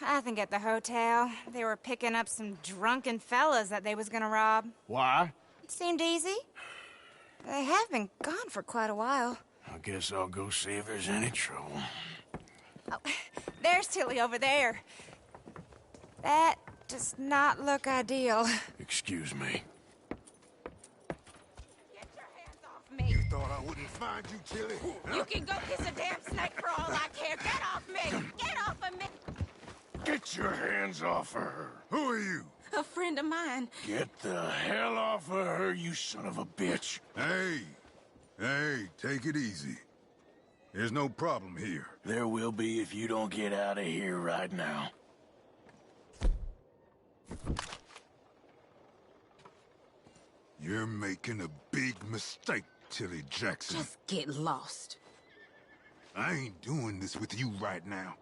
I think at the hotel. They were picking up some drunken fellas that they was gonna rob. Why? It seemed easy. They have been gone for quite a while. I guess I'll go see if there's any trouble. Oh, there's Tilly over there. That does not look ideal. Excuse me. Me. You thought I wouldn't find you, Tilly? You can go kiss a damn snake for all I care. Get off me! Get off of me! Get your hands off her. Who are you? A friend of mine. Get the hell off of her, you son of a bitch. Hey, take it easy. There's no problem here. There will be if you don't get out of here right now. You're making a big mistake, Tilly Jackson. Just get lost. I ain't doing this with you right now.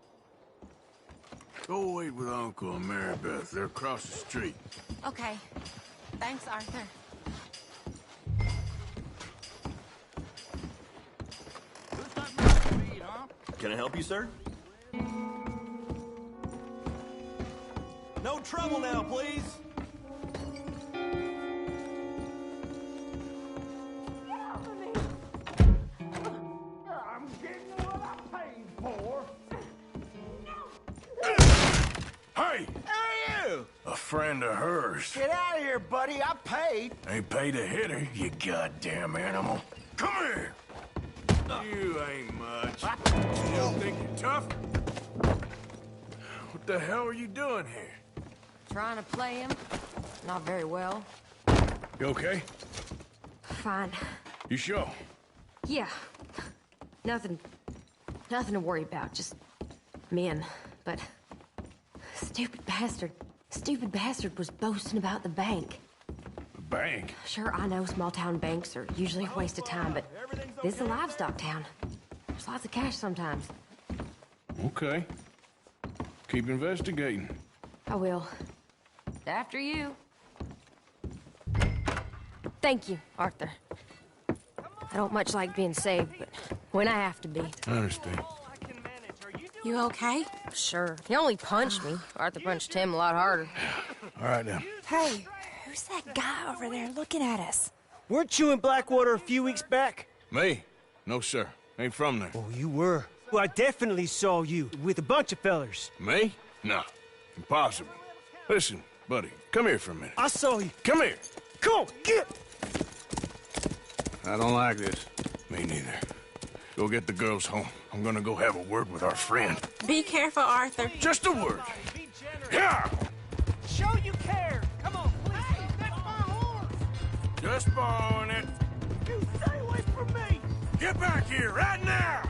Go wait with Uncle and Mary Beth. They're across the street. Okay. Thanks, Arthur. Can I help you, sir? No trouble now, please. I'm getting what I paid for. Hey! Who are you? A friend of hers. Get out of here, buddy. I paid. Ain't paid to hit her, you goddamn animal. Come here! You ain't much. You don't think you're tough? What the hell are you doing here? Trying to play him. Not very well. You okay? Fine. You sure? Yeah. Nothing to worry about. Just men. But stupid bastard was boasting about the bank. The bank? Sure, I know small town banks are usually a waste of time, but this is a livestock town. There's lots of cash sometimes. Okay. Keep investigating. I will. After you. Thank you, Arthur. I don't much like being saved, but when I have to be. I understand. You okay? Sure. He only punched me. Arthur punched him a lot harder. All right, then. Hey, who's that guy over there looking at us? Weren't you in Blackwater a few weeks back? Me? No, sir. Ain't from there. Oh, you were. Well, I definitely saw you with a bunch of fellers. Me? No. Impossible. Listen, buddy, come here for a minute. I saw you. Come here. Come on, get! I don't like this. Me neither. Go get the girls home. I'm gonna go have a word with our friend. Be careful, Arthur. Just a word. Yeah! Show you care. Come on, please. Hey, that's my horse. Just borrowing it. You stay away from me. Get back here right now!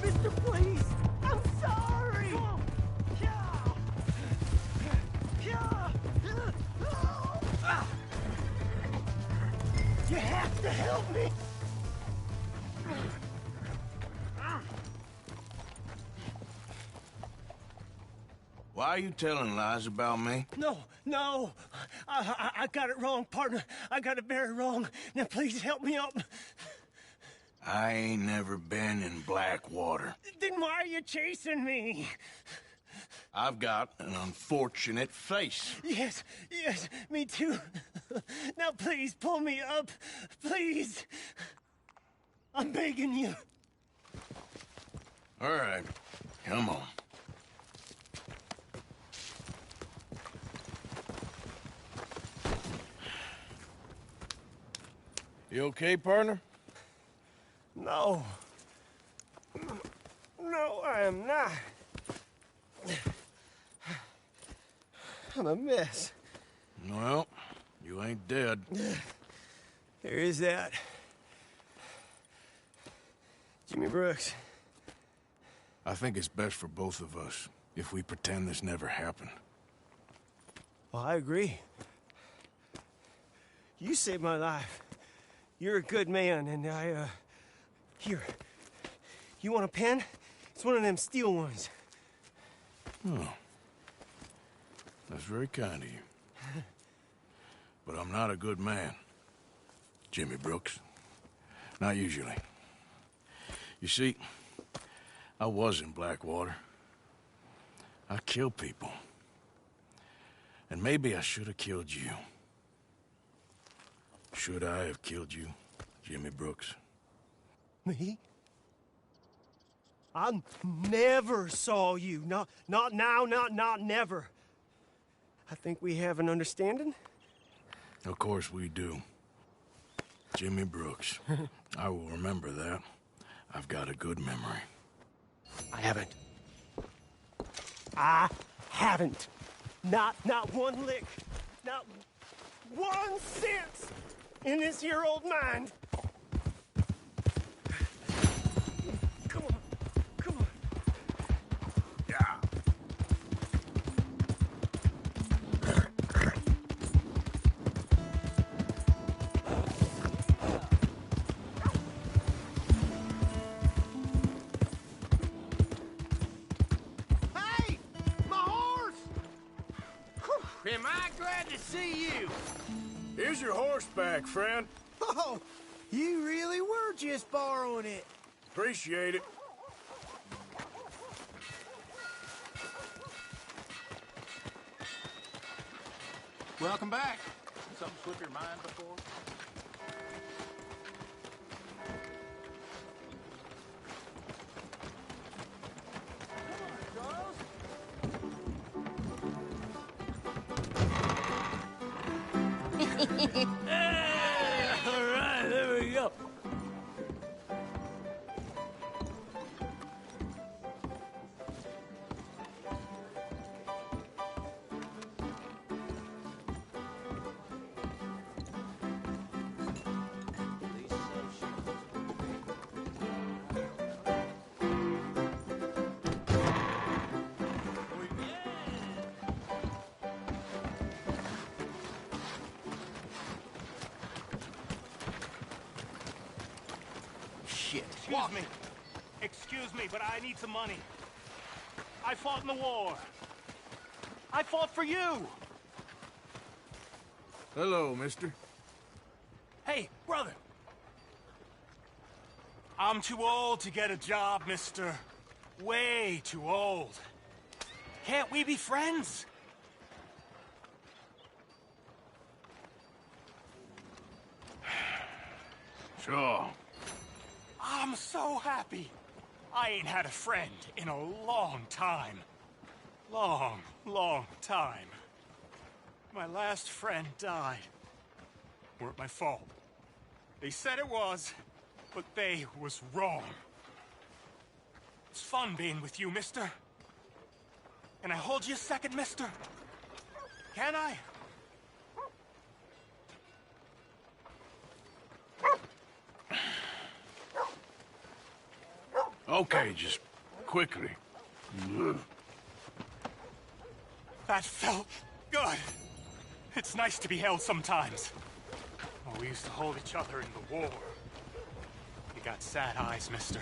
Mister, please. I'm sorry. You have to help me. Why are you telling lies about me? No. I got it wrong, partner. I got it very wrong. Now, please help me up. I ain't never been in Blackwater. Then why are you chasing me? I've got an unfortunate face. Yes, me too. Now, please, pull me up. Please. I'm begging you. All right, come on. You okay, partner? No. No, I am not. I'm a mess. Well, you ain't dead. There is that. Jimmy Brooks. I think it's best for both of us if we pretend this never happened. Well, I agree. You saved my life. You're a good man, and here. You want a pen? It's one of them steel ones. Oh. That's very kind of you. But I'm not a good man, Jimmy Brooks. Not usually. You see, I was in Blackwater. I killed people. And maybe I should have killed you. Should I have killed you, Jimmy Brooks? Me? I never saw you. Not now, not never. I think we have an understanding. Of course we do. Jimmy Brooks. I will remember that. I've got a good memory. I haven't. Not one lick. Not 1 cent in this here old mind. Come on. Come on. Yeah. Hey! My horse! Am I glad to see you? Here's your horse back, friend. Oh, you really were just borrowing it. Appreciate it. Welcome back. Something slip your mind before? All right, there we go. Shit. Excuse me, but I need some money. I fought in the war. I fought for you. Hello, mister. Hey, brother. I'm too old to get a job, mister. Way too old. Can't we be friends? Sure. I'm so happy. I ain't had a friend in a long time. Long time. My last friend died. Weren't my fault. They said it was, but they was wrong. It's fun being with you, mister. Can I hold you a second, mister? Can I? Okay, just quickly. That felt good. It's nice to be held sometimes. Oh, we used to hold each other in the war. You got sad eyes, mister.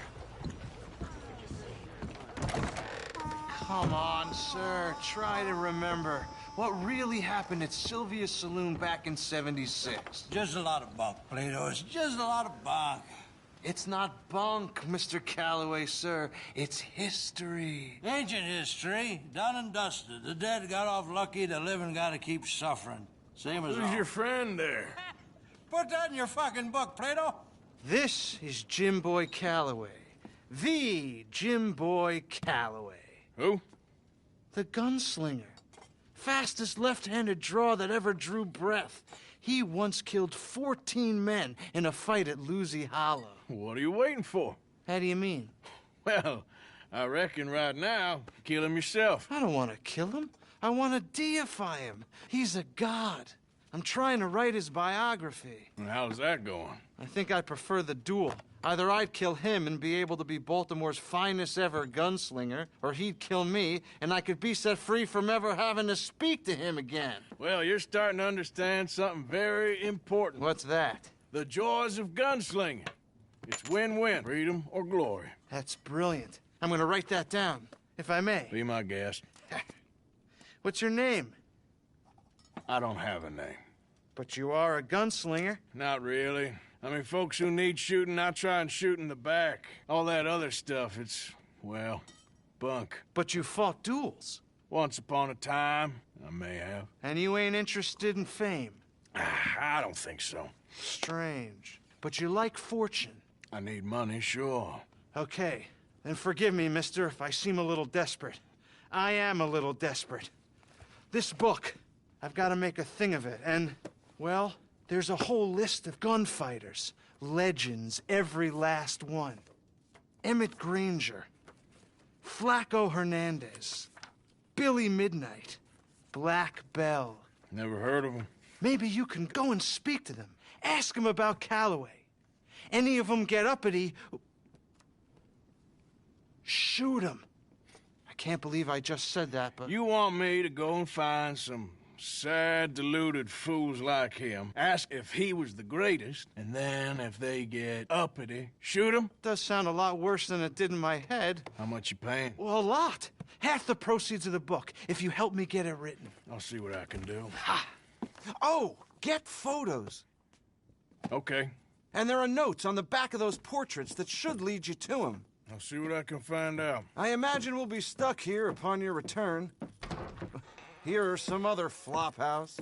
Come on, sir. Try to remember. What really happened at Sylvia's Saloon back in '76? Just a lot of bunk, Plato. It's just a lot of bunk. It's not bunk, Mr. Calloway, sir. It's history. Ancient history, done and dusted. The dead got off lucky, the living gotta keep suffering. Same as Who's your friend there? Put that in your fucking book, Plato. This is Jim Boy Calloway. The Jim Boy Calloway. Who? The gunslinger. Fastest left-handed draw that ever drew breath. He once killed 14 men in a fight at Lucy Hollow. What are you waiting for? How do you mean? Well, I reckon right now, kill him yourself. I don't want to kill him. I want to deify him. He's a god. I'm trying to write his biography. And how's that going? I think I prefer the duel. Either I'd kill him and be able to be Baltimore's finest ever gunslinger, or he'd kill me and I could be set free from ever having to speak to him again. Well, you're starting to understand something very important. What's that? The joys of gunslinging. It's win-win, freedom or glory. That's brilliant. I'm gonna write that down, if I may. Be my guest. What's your name? I don't have a name. But you are a gunslinger. Not really. I mean, folks who need shooting, I try and shoot in the back. All that other stuff, it's, well, bunk. But you fought duels. Once upon a time, I may have. And you ain't interested in fame? I don't think so. Strange. But you like fortune. I need money, sure. Okay. Then forgive me, mister, if I seem a little desperate. I am a little desperate. This book, I've got to make a thing of it, and, well, there's a whole list of gunfighters. Legends, every last one. Emmett Granger. Flaco Hernandez. Billy Midnight. Black Bell. Never heard of them. Maybe you can go and speak to them. Ask them about Calloway. Any of them get uppity, shoot them. I can't believe I just said that, but... You want me to go and find some sad, deluded fools like him, ask if he was the greatest, and then if they get uppity, shoot him? Does sound a lot worse than it did in my head. How much you paying? Well, a lot. Half the proceeds of the book, if you help me get it written. I'll see what I can do. Ha! Oh, get photos. Okay. And there are notes on the back of those portraits that should lead you to him. I'll see what I can find out. I imagine we'll be stuck here upon your return. Here or some other flop house.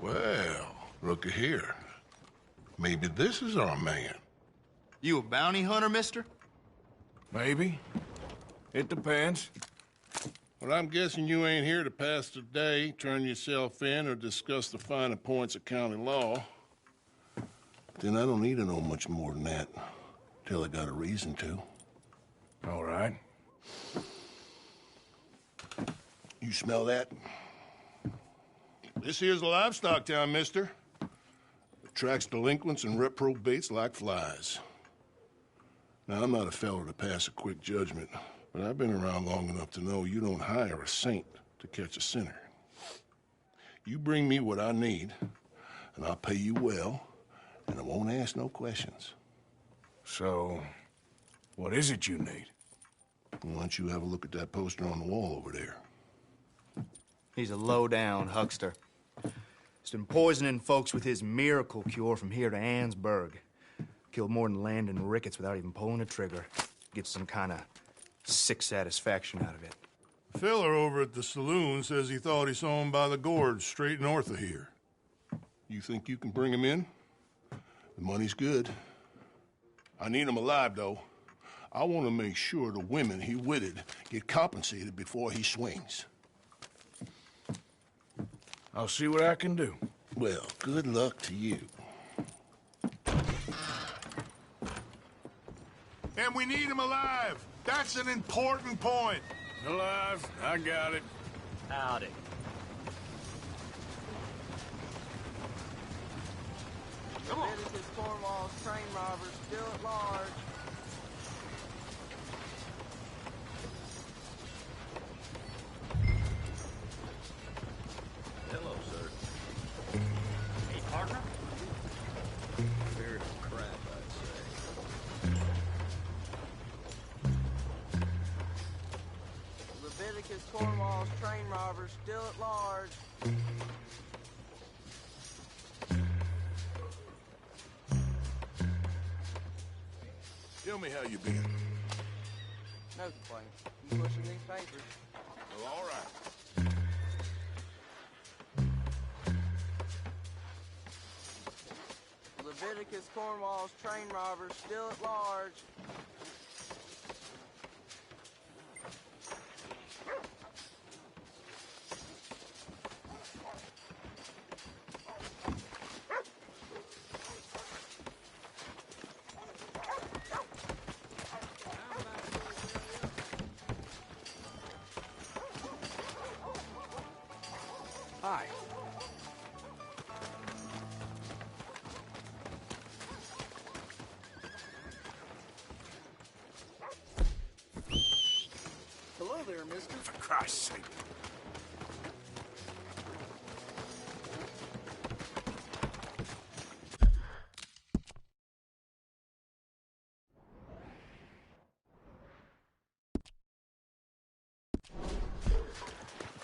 Well, looky here. Maybe this is our man. You a bounty hunter, mister? Maybe. It depends. Well, I'm guessing you ain't here to pass the day, turn yourself in, or discuss the finer points of county law. Then I don't need to know much more than that, till I got a reason to. All right. You smell that? This here's a livestock town, mister. Attracts delinquents and reprobates like flies. Now, I'm not a fellow to pass a quick judgment, but I've been around long enough to know you don't hire a saint to catch a sinner. You bring me what I need, and I'll pay you well, and I won't ask no questions. So, what is it you need? Why don't you have a look at that poster on the wall over there? He's a low-down huckster. He's been poisoning folks with his miracle cure from here to Annesburg. Killed more than Landon Ricketts without even pulling a trigger. Gets some kind of sick satisfaction out of it. The feller over at the saloon says he thought he saw him by the gorge straight north of here. You think you can bring him in? The money's good. I need him alive, though. I want to make sure the women he witted get compensated before he swings. I'll see what I can do. Well, good luck to you. And we need him alive. That's an important point. Alive, I got it. Howdy. Come on. Leviticus Cornwall's train robbers still at large. Hello, sir. Hey, partner. Very crap, I'd say. Leviticus Cornwall's train robbers still at large. Tell me how you been. No complaints. You pushing these papers. Well, all right. Leviticus Leviticus Cornwall's train robbers still at large. Hi. Hello there, mister. For Christ's sake.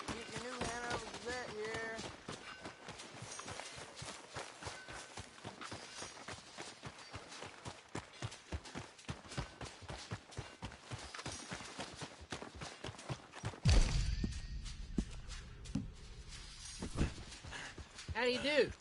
Get your new Hanover Gazette here. How do you do?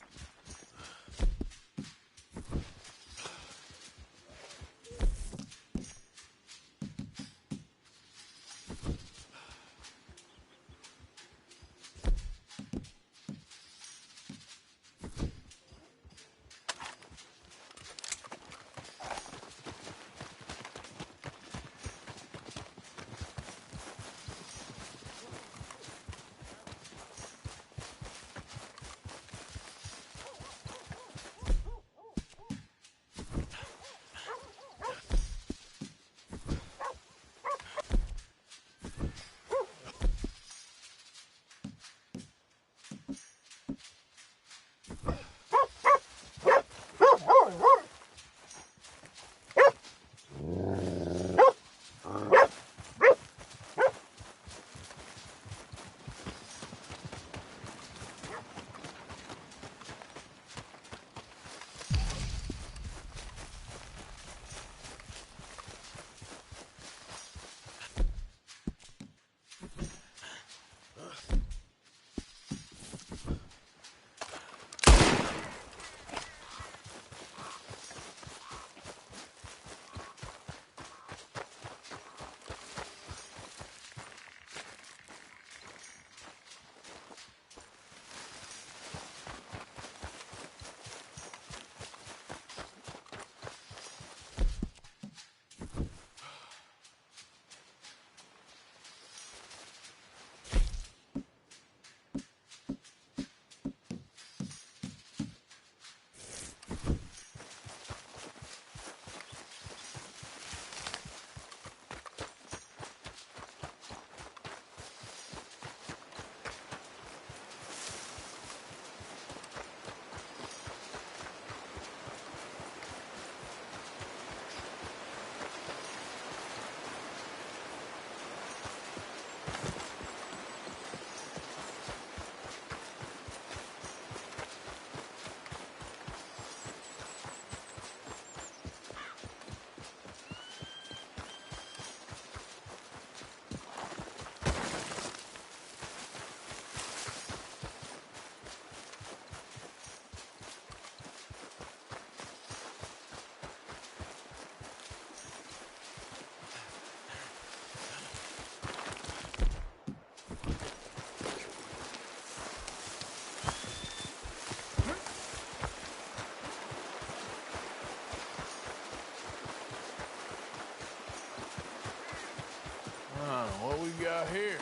What we got here?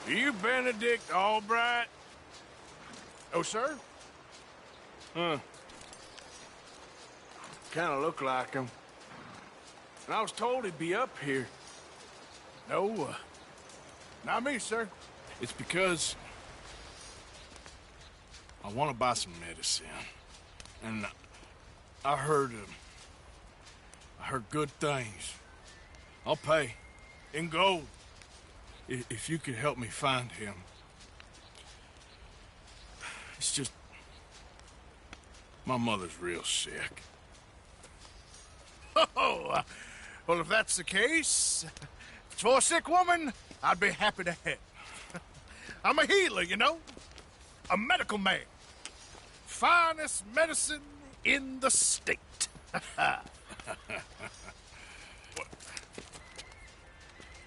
Are you Benedict Albright? Oh, sir? Huh. Kind of look like him. And I was told he'd be up here. No, not me, sir. It's because I want to buy some medicine. And I heard good things. I'll pay in gold if you could help me find him. It's just... my mother's real sick. Oh, well, if that's the case, for a sick woman, I'd be happy to help. I'm a healer, you know? A medical man. Finest medicine in the state.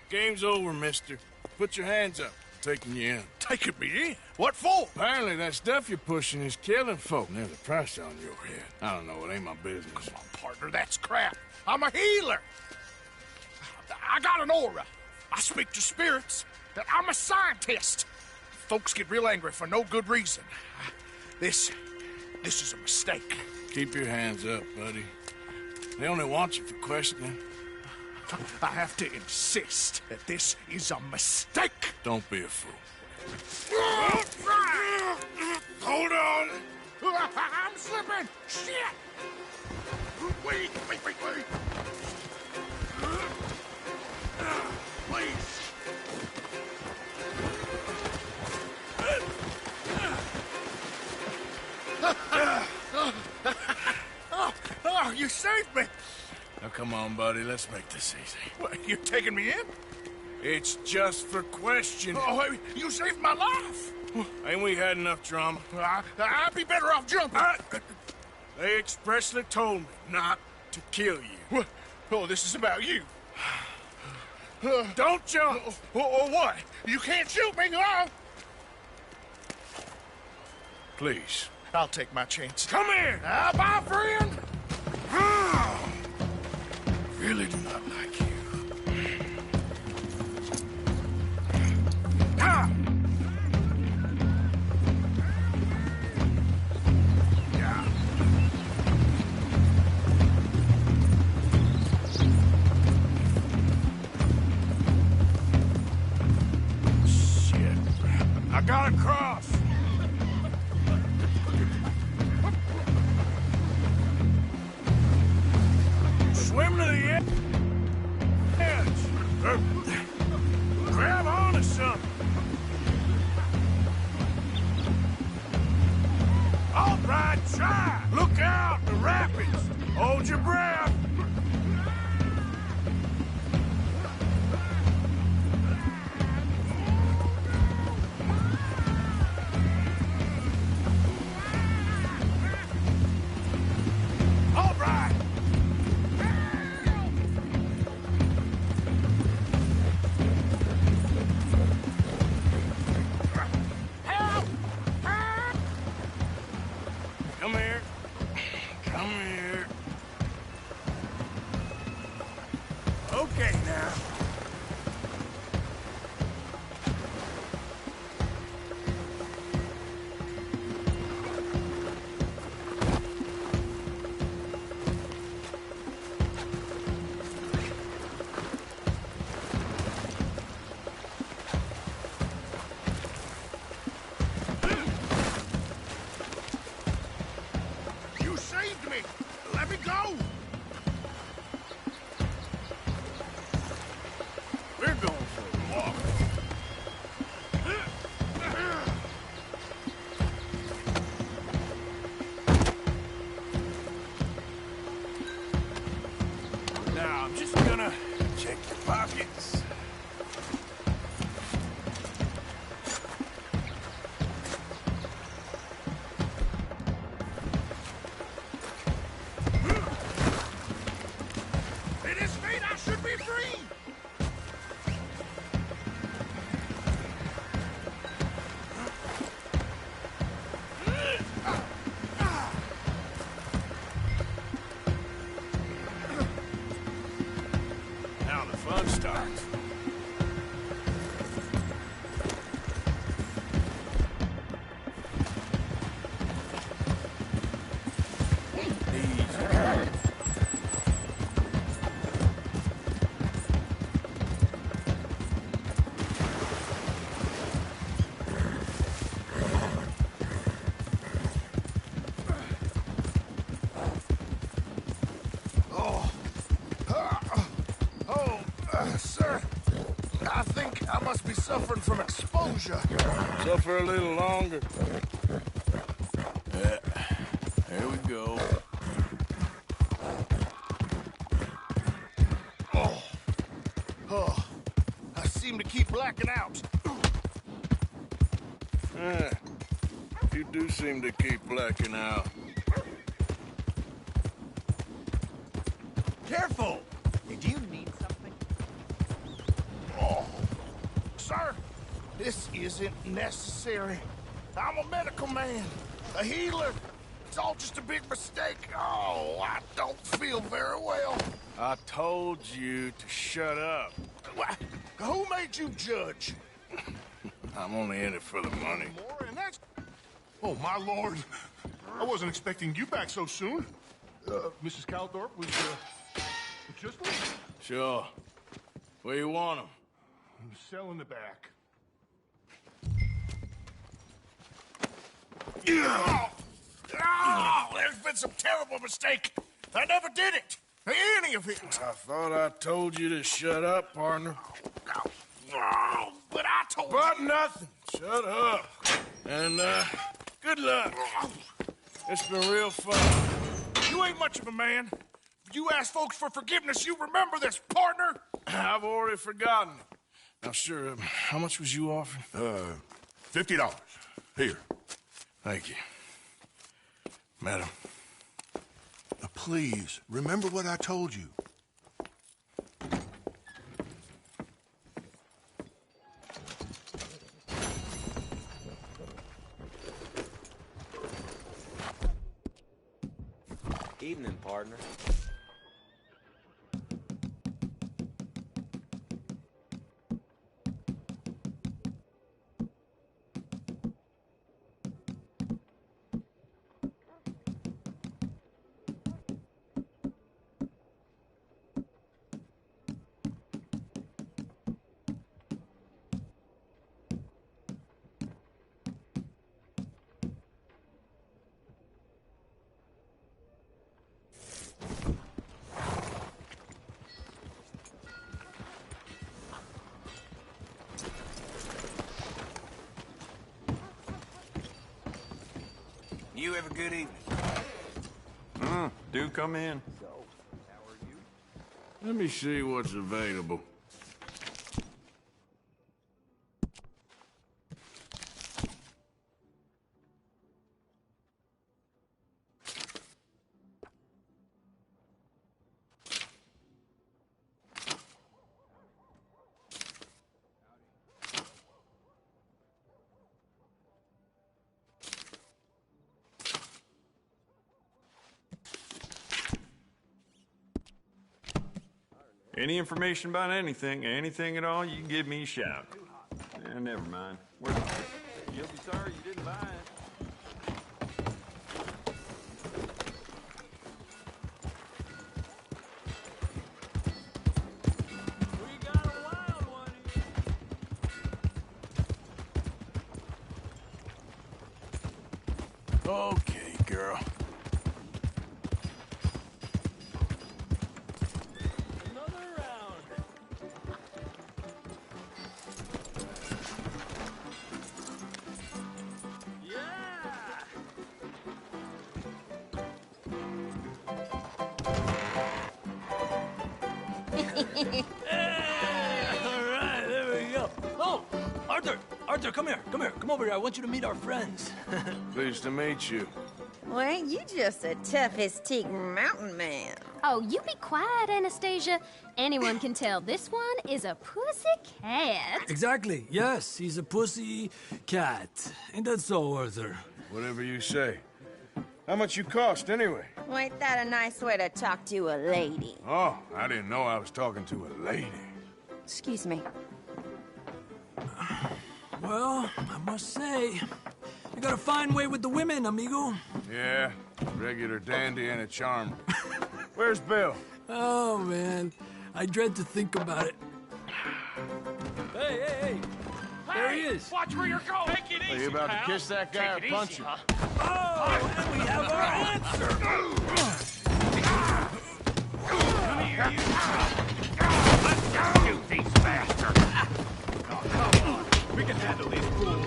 Game's over, mister. Put your hands up. I'm taking you in. Taking me in? What for? Apparently that stuff you're pushing is killing folk. And there's a price on your head. I don't know, it ain't my business. Come on, partner, that's crap. I'm a healer. I got an aura. I speak to spirits. I'm a scientist. Folks get real angry for no good reason. This is a mistake. Keep your hands up, buddy. They only want you for questioning. I have to insist that this is a mistake. Don't be a fool. Hold on. I'm slipping. Shit. Wait. Please. Oh, you saved me. Now, come on, buddy. Let's make this easy. What, you taking me in? It's just for questioning. Oh, you saved my life. Ain't we had enough drama? I'd be better off jumping. They expressly told me not to kill you. Oh, this is about you. Don't jump. Or what? You can't shoot me, no. Please. I'll take my chance. Come here. Bye, friend. Really do not like you. Shit. I gotta cross. Swim to the edge. Grab on to something. All right, try. Look out, the rapids. Hold your breath. All right. Come here. Come here. Okay, now. You saved me. Let me go. We're going for a walk. Now, I'm just gonna check your pockets. At his feet, I should be free. Now the fun starts. Sir, I think I must be suffering from exposure. Suffer a little longer. There we go. Oh, I seem to keep blacking out. You do seem to keep blacking out. Careful! Did you need something? Oh, sir, this isn't necessary. I'm a medical man, a healer. It's all just a big mistake. Oh, I don't feel very well. I told you to shut up. What? Who made you judge? I'm only in it for the money. More, and that's... Oh, my lord. I wasn't expecting you back so soon. Mrs. Calthorpe was, just leaving. Sure. Where you want him? Cell in the back. Oh, there's been some terrible mistake. I never did it. Any of it. I thought I told you to shut up, partner. Oh, but I told you. But nothing. Shut up. And, good luck. It's been real fun. You ain't much of a man. If you ask folks for forgiveness, you remember this, partner. I've already forgotten. Now, sure, how much was you offering? $50. Here. Thank you. Madam. Please, remember what I told you. Evening, partner. You have a good evening. Do come in. So, how are you? Let me see what's available. Any information about anything at all, you can give me a shout. Never mind. You'll be sorry you didn't buy it. We got a wild one here. Okay, girl. All right, there we go. Oh, Arthur, come here. Come over here. I want you to meet our friends. Pleased to meet you. Well, ain't you just a tough-as-teak mountain man? Oh, you be quiet, Anastasia. Anyone can tell this one is a pussy cat. Exactly. Yes, he's a pussy cat. Ain't that so, Arthur? Whatever you say. How much you cost, anyway? Well, ain't that a nice way to talk to a lady? Oh, I didn't know I was talking to a lady. Excuse me. Well, I must say, you got a fine way with the women, amigo. Yeah, regular dandy and a charmer. Where's Bill? Oh, man. I dread to think about it. Hey! There he is. Watch where you're going. Take it easy, Are you about pal. to kiss that guy or punch him? Oh, and we have our answer. Come here, you. Let's shoot these bastards. Oh, come on. We can handle these fools.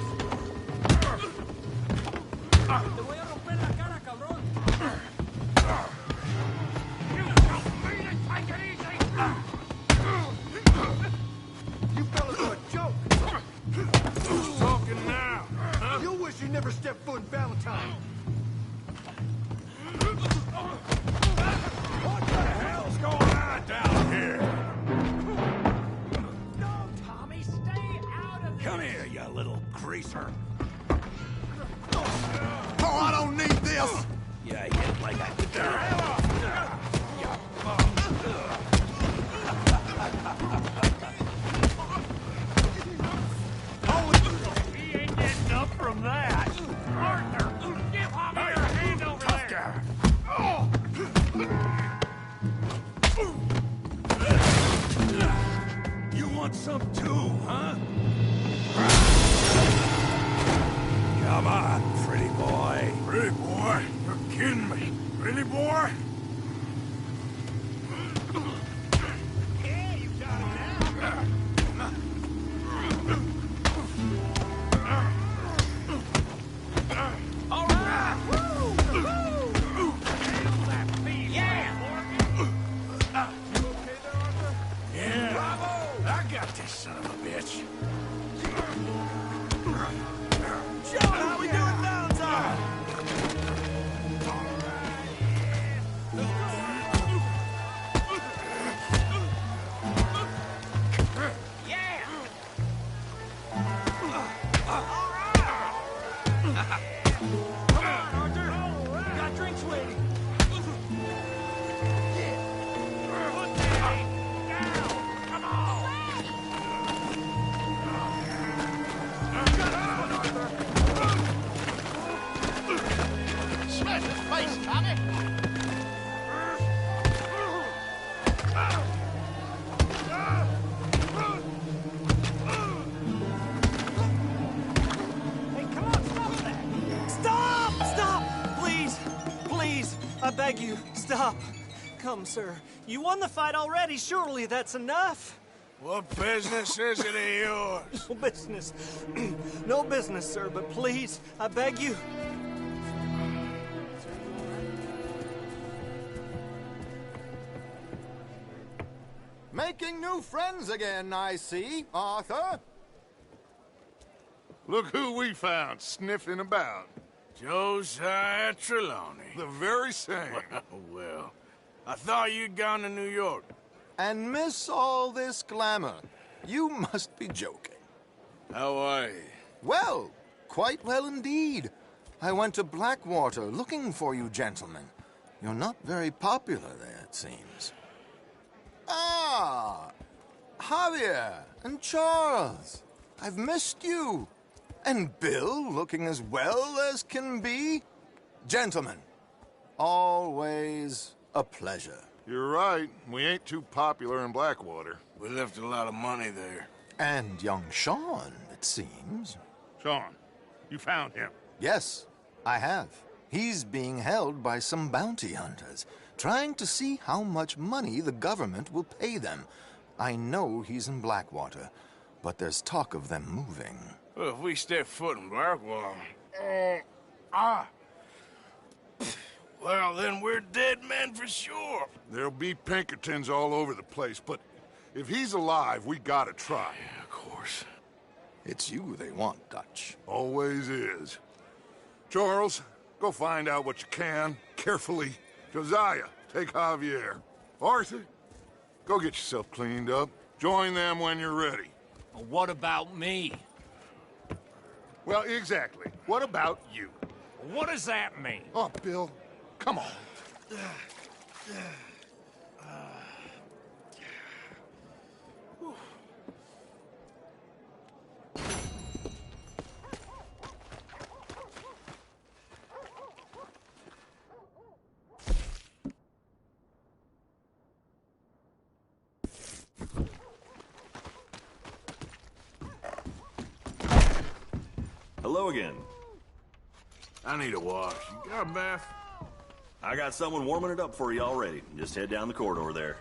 Who's talking now? Huh? You wish you never stepped foot in Valentine. What the hell's going on down here? No, Tommy, stay out of this. Come here, you little greaser. Oh, I don't need this! You hit like a dime. He ain't getting up from that. Arthur, give Javier a hand over there. You want some too, huh? Come on, pretty boy. Pretty boy? You're kidding me. Pretty boy? Yeah, you got it now. All right. Woo! Woo! Handle that beast. Yeah. You okay there, Arthur? Yeah. Bravo! I got this son of a bitch. John, how we doing Valentine? Yeah. All right. Come on, Arthur. We got drinks waiting. Put that down. Come on. Smash his face, Tommy! Hey, come on, stop that. Stop! Stop! Please! Please! I beg you, stop. Come, sir. You won the fight already. Surely that's enough. What business is it of yours? No business. No business, sir, but please, I beg you. Making new friends again, I see, Arthur. Look who we found sniffing about. Josiah Trelawney. The very same. Well, I thought you'd gone to New York. And miss all this glamour. You must be joking. How are you? Well, quite well indeed. I went to Blackwater looking for you gentlemen. You're not very popular there, it seems. Ah, Javier and Charles. I've missed you. And Bill looking as well as can be. Gentlemen, always a pleasure. You're right. We ain't too popular in Blackwater. We left a lot of money there. And young Sean, it seems. Sean, you found him. Yes, I have. He's being held by some bounty hunters, trying to see how much money the government will pay them. I know he's in Blackwater, but there's talk of them moving. Well, if we step foot in Blackwater... Well, then we're dead men for sure. There'll be Pinkertons all over the place, but if he's alive, we gotta try. Yeah, of course. It's you they want, Dutch. Always is. Charles, go find out what you can, carefully. Josiah, take Javier. Arthur, go get yourself cleaned up. Join them when you're ready. Well, what about me? Well, exactly. What about you? What does that mean? Oh, Bill, come on. Hello again. I need a wash. You got a bath? I got someone warming it up for you already. Just head down the corridor there.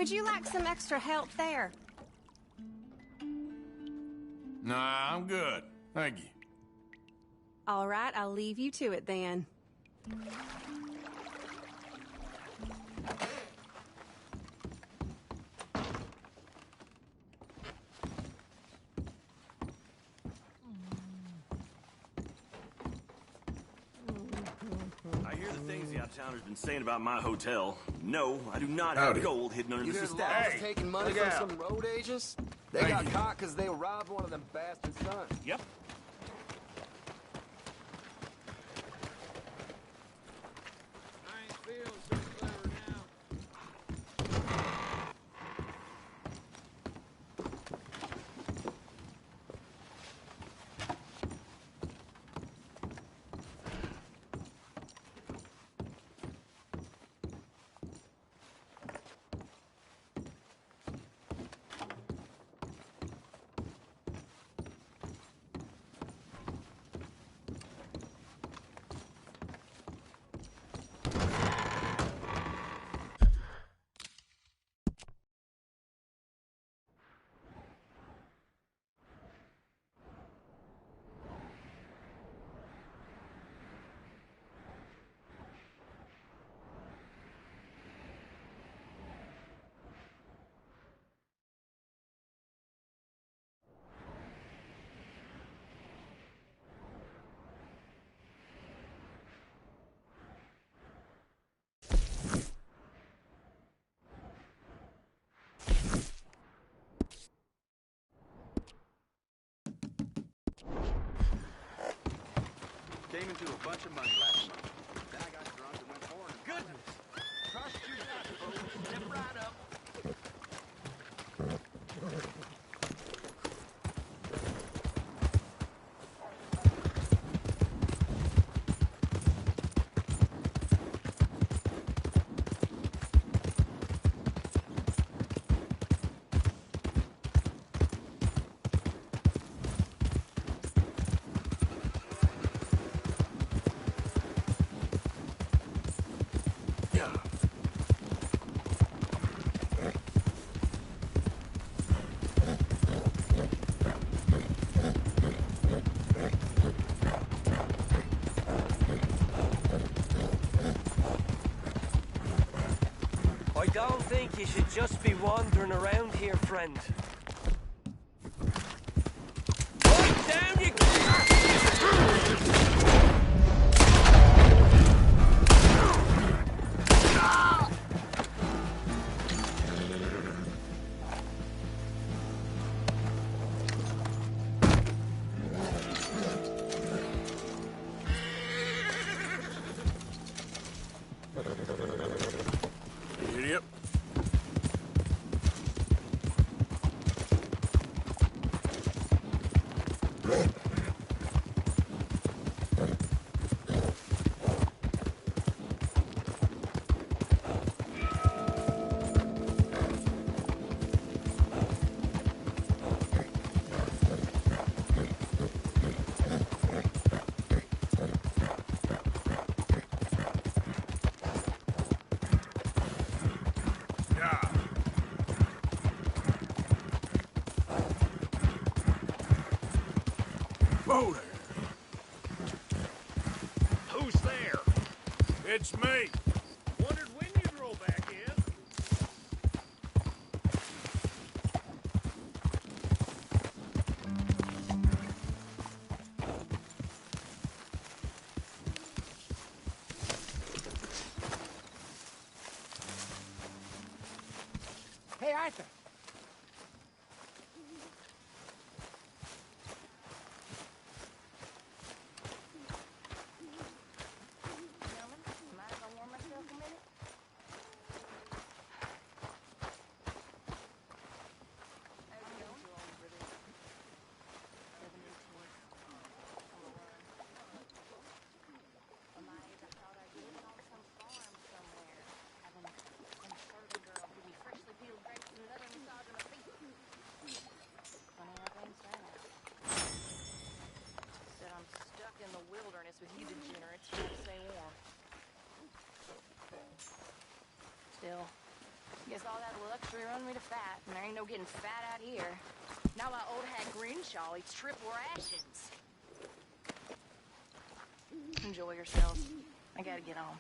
Would you like some extra help there? Nah, I'm good. Thank you. All right, I'll leave you to it then. I hear the things the out-of-towners been saying about my hotel. No, I do not Howdy. have gold hidden under You this hear the establishment. law's taking money look from out. some road agents? They Thank got you. caught because they robbed one of them bastard sons. Yep. I ain't feeling so clever now. Came into a bunch of money last month. Then I got drunk and went foreign. Goodness! Trust you got, folks. Step right up. I don't think you should just be wandering around here, friend. Right down you Idiot. Whoa there. Who's there? It's me. Wondered when you'd roll back in. Hey, Arthur. Guess all that luxury run me to fat, and there ain't no getting fat out here. Now my old hag Grinshaw eats triple rations. Enjoy yourselves. I gotta get home.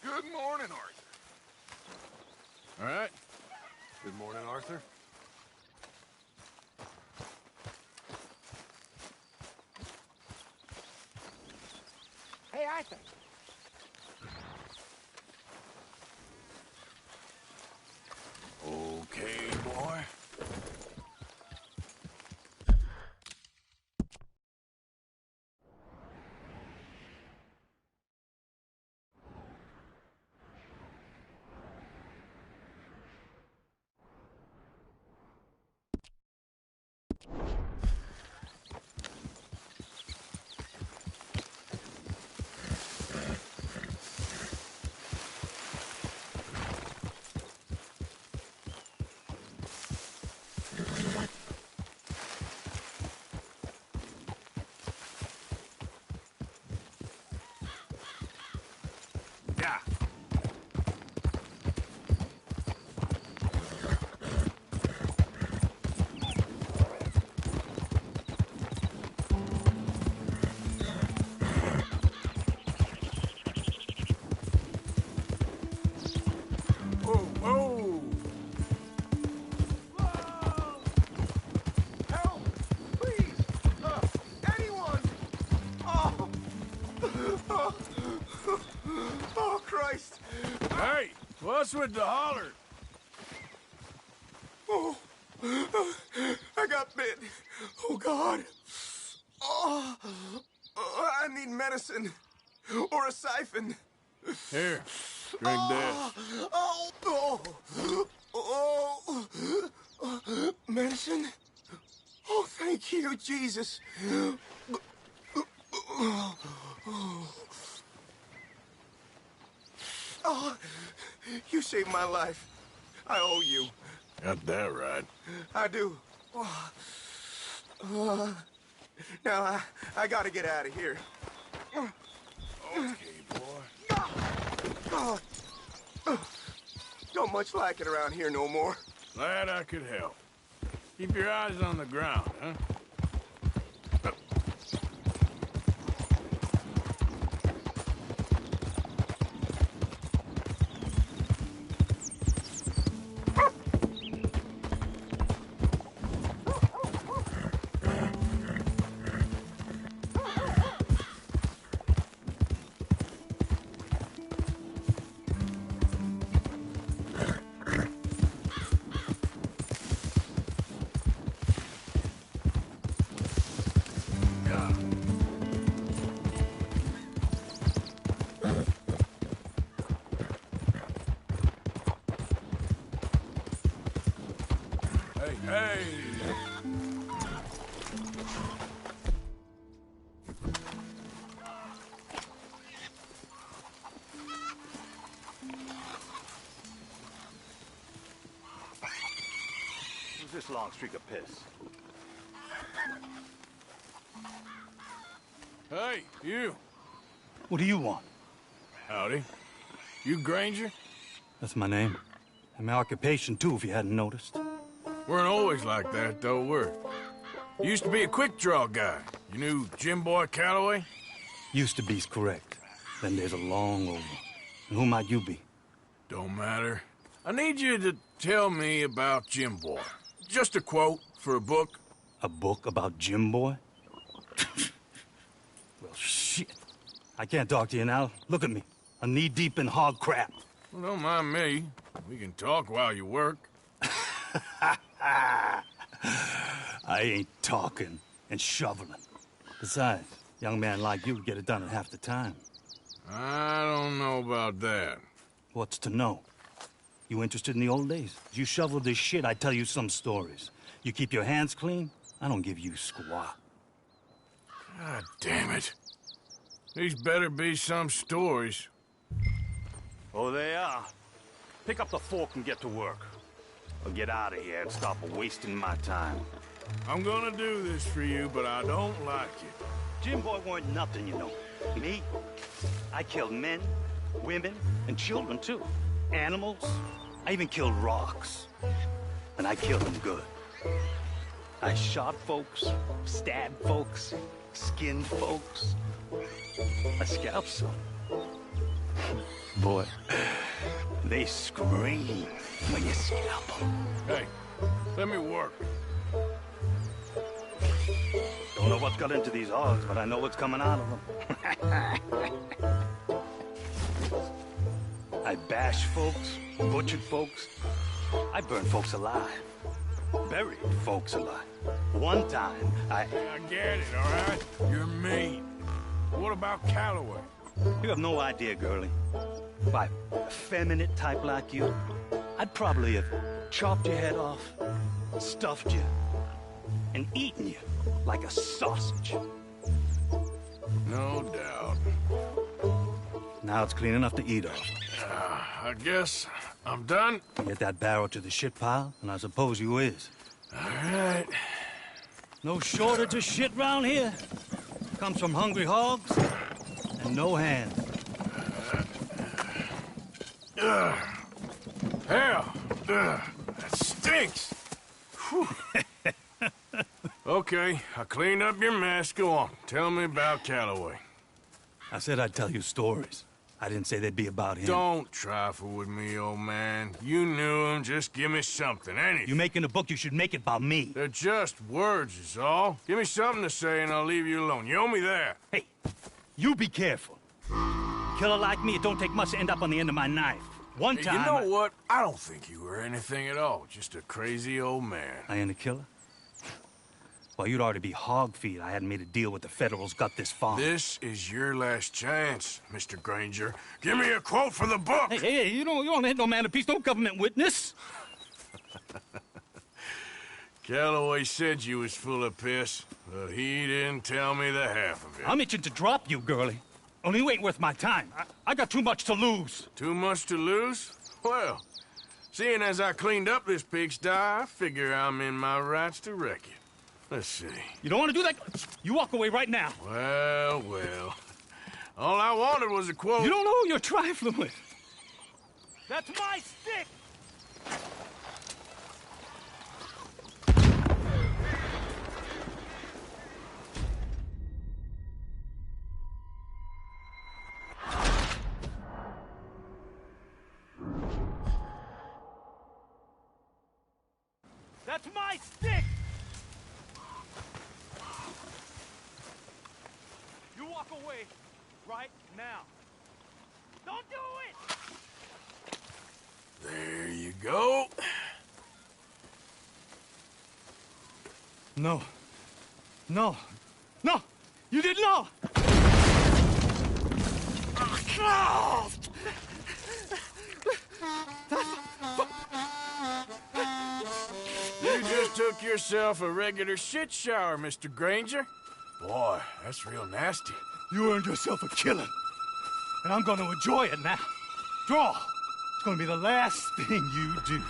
Good morning, Arthur. All right. Good morning, Arthur. Hey, Arthur. Okay, boy. Yeah. Whoa, whoa! Help! Please! Anyone! Oh! Oh, Christ! Hey, what's with the holler? Oh! I got bit. Oh, God. Oh! I need medicine. Or a siphon. Here, drink this. Oh! Oh! Oh! Medicine? Oh, thank you, Jesus. Oh, you saved my life. I owe you. Got that right. I do. Now, I gotta get out of here. Okay, boy. Oh, don't much like it around here no more. Glad I could help. Keep your eyes on the ground, huh? Hey! Who's this long streak of piss? Hey, you! What do you want? Howdy. You Granger? That's my name. And my occupation, too, if you hadn't noticed. Weren't always like that, though, were you? Used to be a quick-draw guy. You knew Jim Boy Calloway? Used to be's correct. Then there's a long over. And who might you be? Don't matter. I need you to tell me about Jim Boy. Just a quote for a book. A book about Jim Boy? I can't talk to you now. Look at me. I'm knee-deep in hog crap. Well, don't mind me. We can talk while you work. I ain't talking and shoveling. Besides, young man like you would get it done in half the time. I don't know about that. What's to know? You interested in the old days? You shoveled this shit, I tell you some stories. You keep your hands clean, I don't give you squat. God damn it. These better be some stories. Oh, they are. Pick up the fork and get to work. Or get out of here and stop wasting my time. I'm gonna do this for you, but I don't like it. Jim Boy weren't nothing, you know. Me? I killed men, women, and children, too. Animals. I even killed rocks. And I killed them good. I shot folks, stabbed folks, skinned folks. I scalped some. Boy, they scream when you scalp them. Hey, let me work. Don't know what's got into these hogs, but I know what's coming out of them. I bash folks, butchered folks. I burned folks alive. Buried folks alive. One time, I get it, all right? You're mean. What about Calloway? You have no idea, girlie. By a effeminate type like you, I'd probably have chopped your head off, stuffed you, and eaten you like a sausage. No doubt. Now it's clean enough to eat off. I guess I'm done. Get that barrel to the shit pile, and I suppose you is. All right. No shortage of shit round here. Comes from hungry hogs and no hands. Hell, that stinks. Okay, I cleaned up your mess. Go on. Tell me about Calloway. I said I'd tell you stories. I didn't say they'd be about him. Don't trifle with me, old man. You knew him. Just give me something, anything. You making a book, you should make it about me. They're just words, is all. Give me something to say and I'll leave you alone. You owe me that. Hey, you be careful. A killer like me, it don't take much to end up on the end of my knife. One time... You know what? I don't think you were anything at all. Just a crazy old man. I ain't a killer? Well, you'd already be hog feed. I hadn't made a deal with the Federals, got this far. This is your last chance, Mr. Granger. Give me a quote for the book! Hey, you don't hit no man of peace, no government witness. Calloway said you was full of piss, but he didn't tell me the half of it. I'm itching to drop you, girlie. Only you ain't worth my time. I got too much to lose. Too much to lose? Well, seeing as I cleaned up this pigsty, I figure I'm in my rights to wreck it. Let's see. You don't want to do that? You walk away right now. Well. All I wanted was a quote. You don't know who you're trifling with. That's my stick! That's my stick! You walk away right now. Don't do it! There you go. No. No. No! You didn't know! No! You just took yourself a regular shit shower, Mr. Granger. Boy, that's real nasty. You earned yourself a killing. And I'm gonna enjoy it now. Draw! It's gonna be the last thing you do.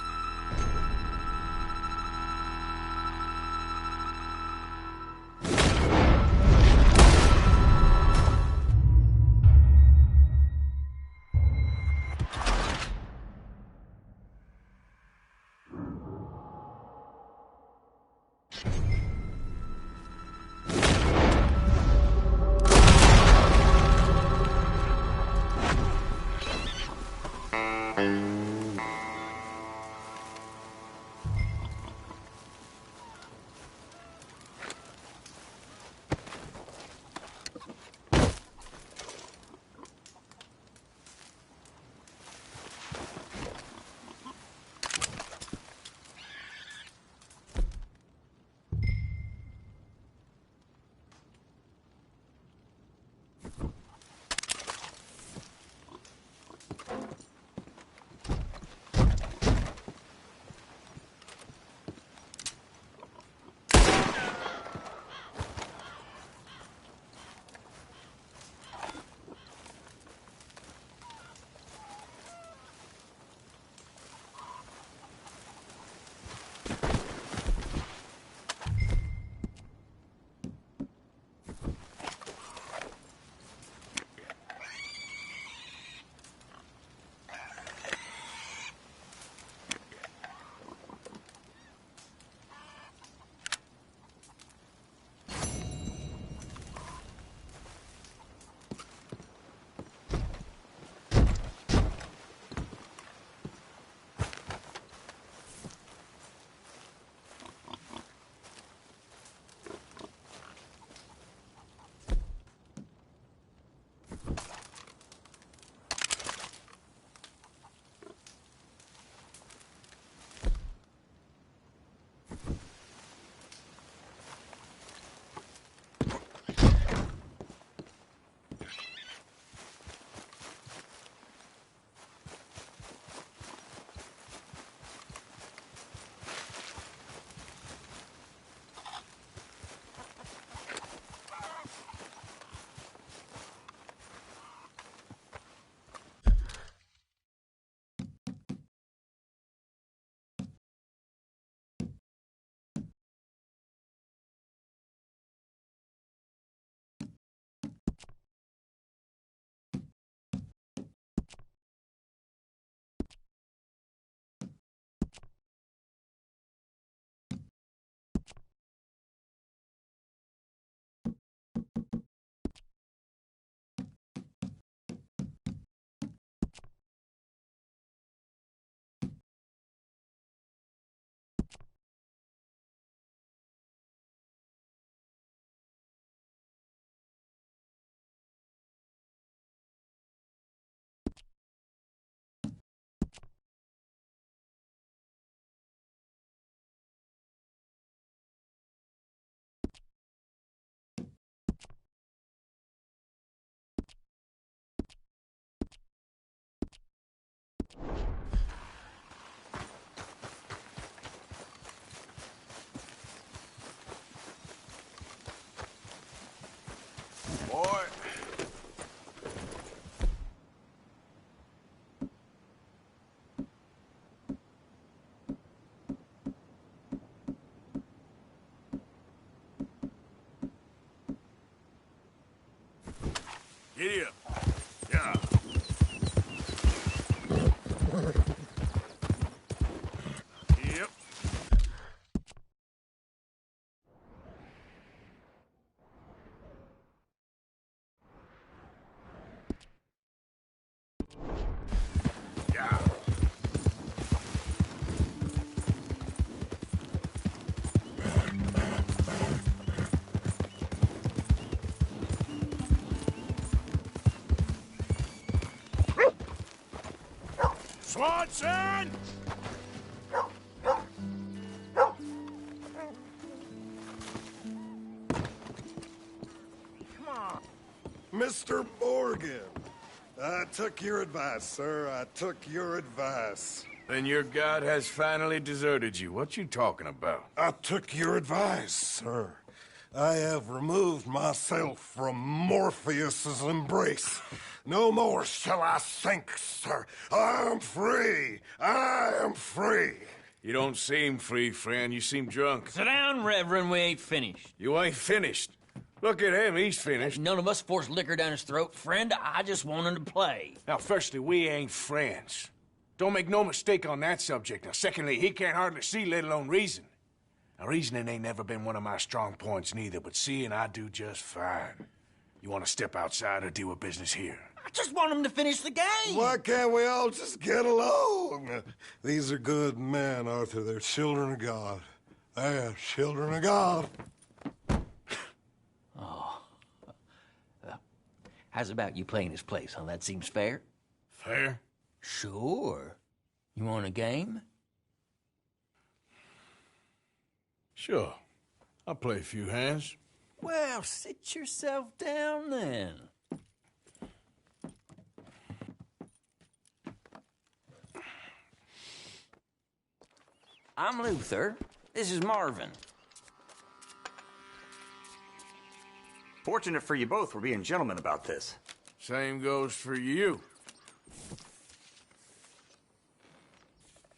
Giddy up. Yeah. Yep. Yeah. Swanson! Come on. Mr. Morgan, I took your advice, sir. I took your advice. Then your god has finally deserted you. What you talking about? I took your advice, sir. I have removed myself from Morpheus's embrace. No more shall I sink, sir. I am free. I am free. You don't seem free, friend. You seem drunk. Sit down, Reverend. We ain't finished. You ain't finished. Look at him. He's finished. None of us forced liquor down his throat. Friend, I just want him to play. Now, firstly, we ain't friends. Don't make no mistake on that subject. Now, secondly, he can't hardly see, let alone reason. Now, reasoning ain't never been one of my strong points neither, but seeing I do just fine. You want to step outside or deal with business here? I just want him to finish the game. Why can't we all just get along? These are good men, Arthur. They're children of God. They're children of God. Oh. How's about you playing his place, huh? That seems fair? Fair? Sure. You want a game? Sure. I'll play a few hands. Well, sit yourself down then. I'm Luther. This is Marvin. Fortunate for you both, we're being gentlemen about this. Same goes for you.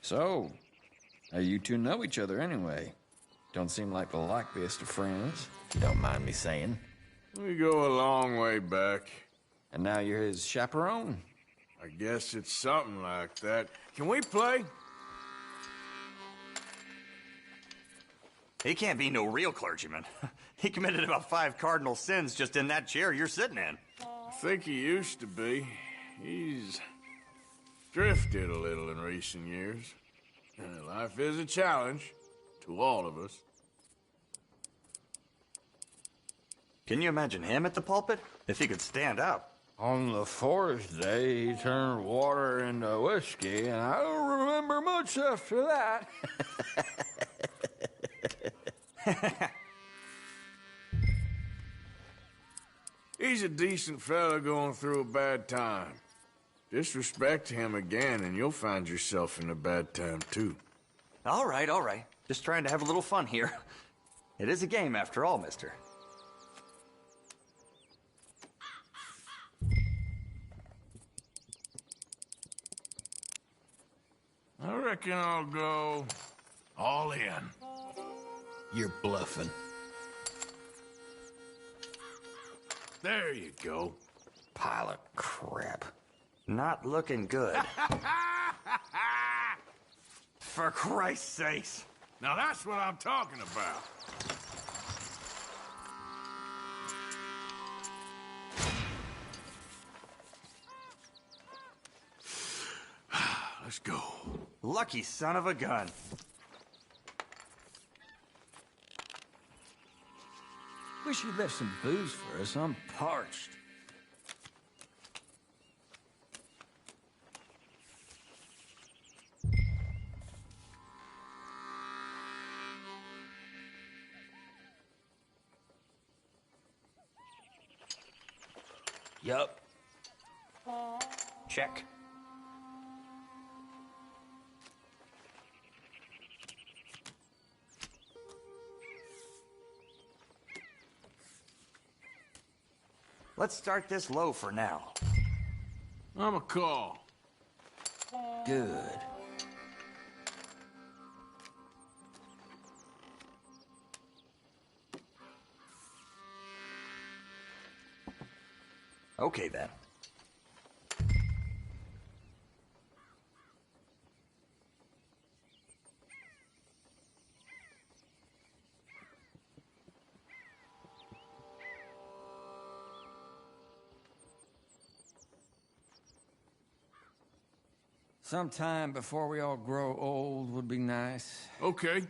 So, how you two know each other anyway? Don't seem like the likeliest of friends. You don't mind me saying. We go a long way back. And now you're his chaperone? I guess it's something like that. Can we play? He can't be no real clergyman. He committed about 5 cardinal sins just in that chair you're sitting in. I think he used to be. He's drifted a little in recent years. Life is a challenge to all of us. Can you imagine him at the pulpit? If he could stand up. On the 4th day, he turned water into whiskey, and I don't remember much after that. He's a decent fella going through a bad time. Disrespect him again, and you'll find yourself in a bad time, too. All right, all right. Just trying to have a little fun here. It is a game, after all, mister. I reckon I'll go all in. You're bluffing. There you go. Pile of crap. Not looking good. For Christ's sakes. Now that's what I'm talking about. Let's go. Lucky son of a gun. Wish you'd left some booze for us. I'm parched. Yup. Check. Let's start this low for now. I'm a call. Good. Okay, then. Sometime before we all grow old would be nice. Okay.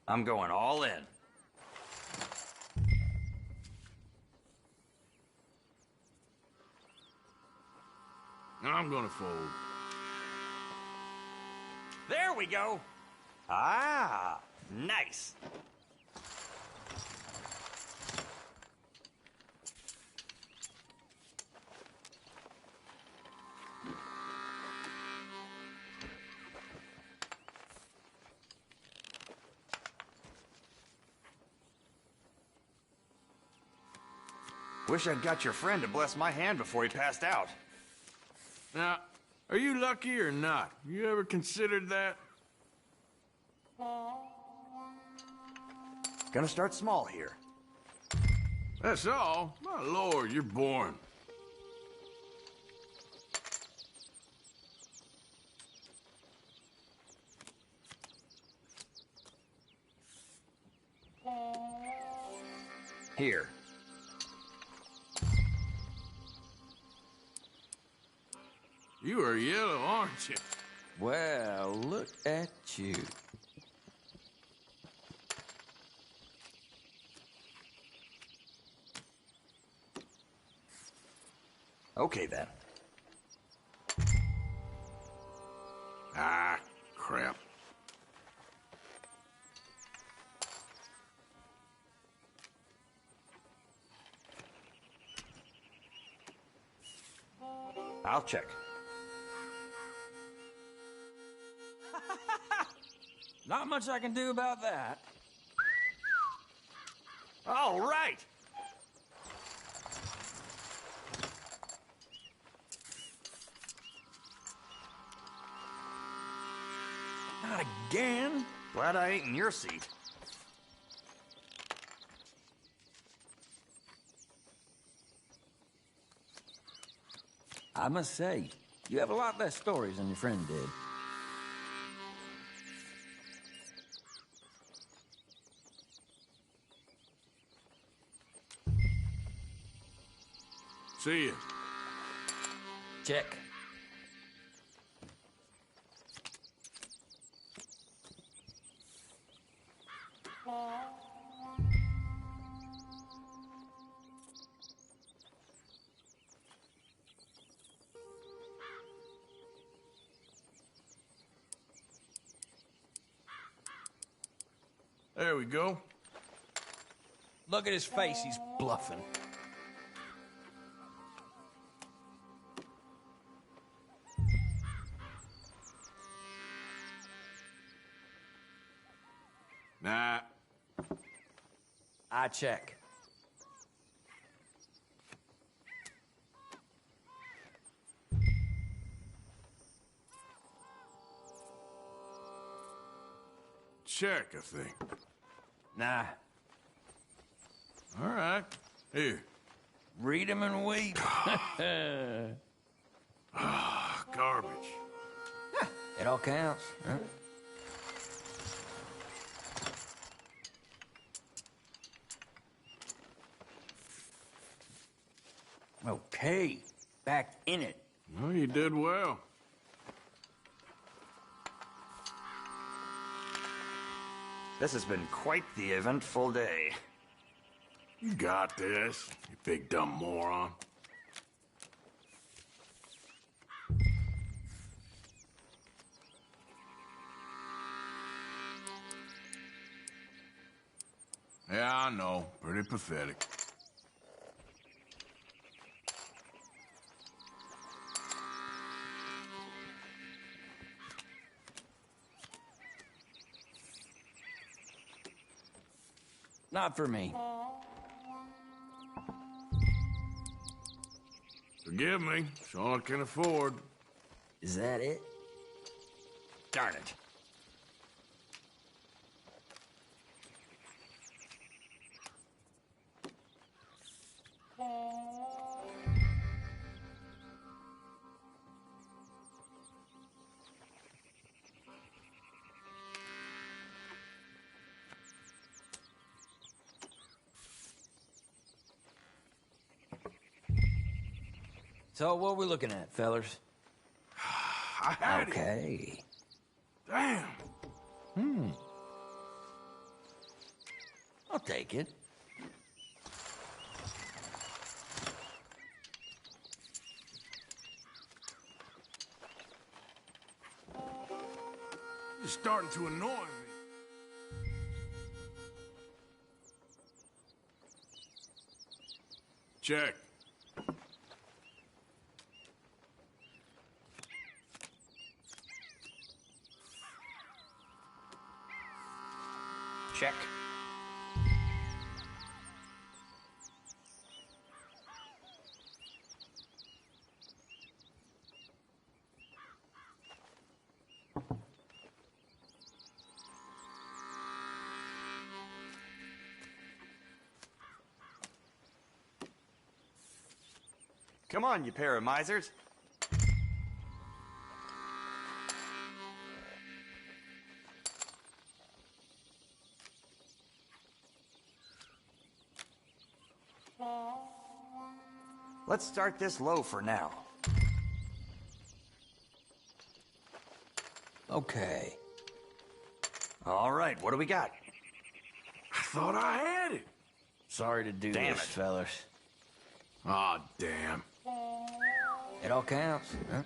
I'm going all in. I'm gonna fold. There we go. Ah, nice. Wish I'd got your friend to bless my hand before he passed out. Now, are you lucky or not? You ever considered that? Gonna start small here. That's all? My lord, you're boring. Here. You are yellow, aren't you? Well, look at you. Okay, then. Ah, crap. I'll check. Not much I can do about that. All right. Not again. Glad I ain't in your seat. I must say, you have a lot less stories than your friend did. See ya. Check. There we go. Look at his face, he's bluffing. Nah. I check. Check, I think. Nah. All right. Here. Read 'em and weep. Garbage. It all counts, huh? Okay, back in it. Well, you did well. This has been quite the eventful day. You got this, you big dumb moron. Yeah, I know. Pretty pathetic. Not for me. Forgive me. It's all I can afford. Is that it? Darn it. So what are we looking at, fellers? I had Okay. it. Damn. I'll take it. You're starting to annoy me. Check. Check. Come on, you pair of misers. Let's start this low for now. Okay. All right, what do we got? I thought I had it. Sorry to do Damn this, it. fellers. Aw, damn. It all counts, huh?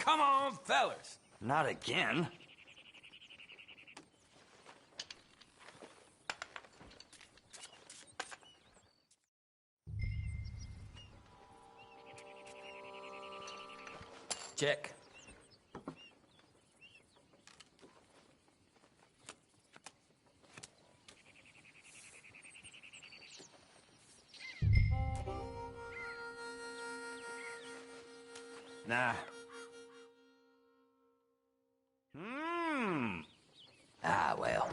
Come on, fellers. Not again. Check. Nah. Ah, well.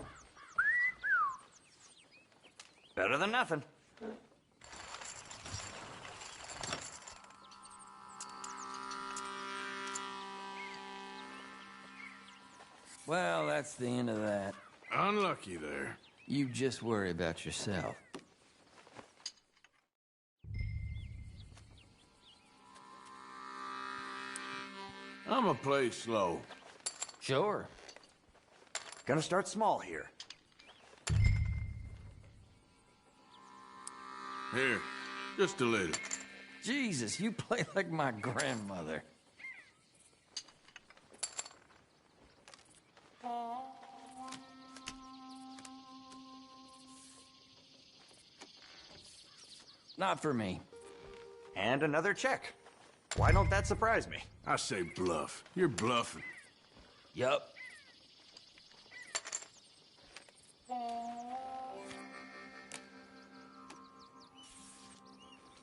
Better than nothing. Well, that's the end of that. Unlucky there. You just worry about yourself. I'ma play slow. Sure. Gonna start small here. Here, just a little. Jesus, you play like my grandmother. Not for me. And another check. Why don't that surprise me? I say bluff. You're bluffing. Yup.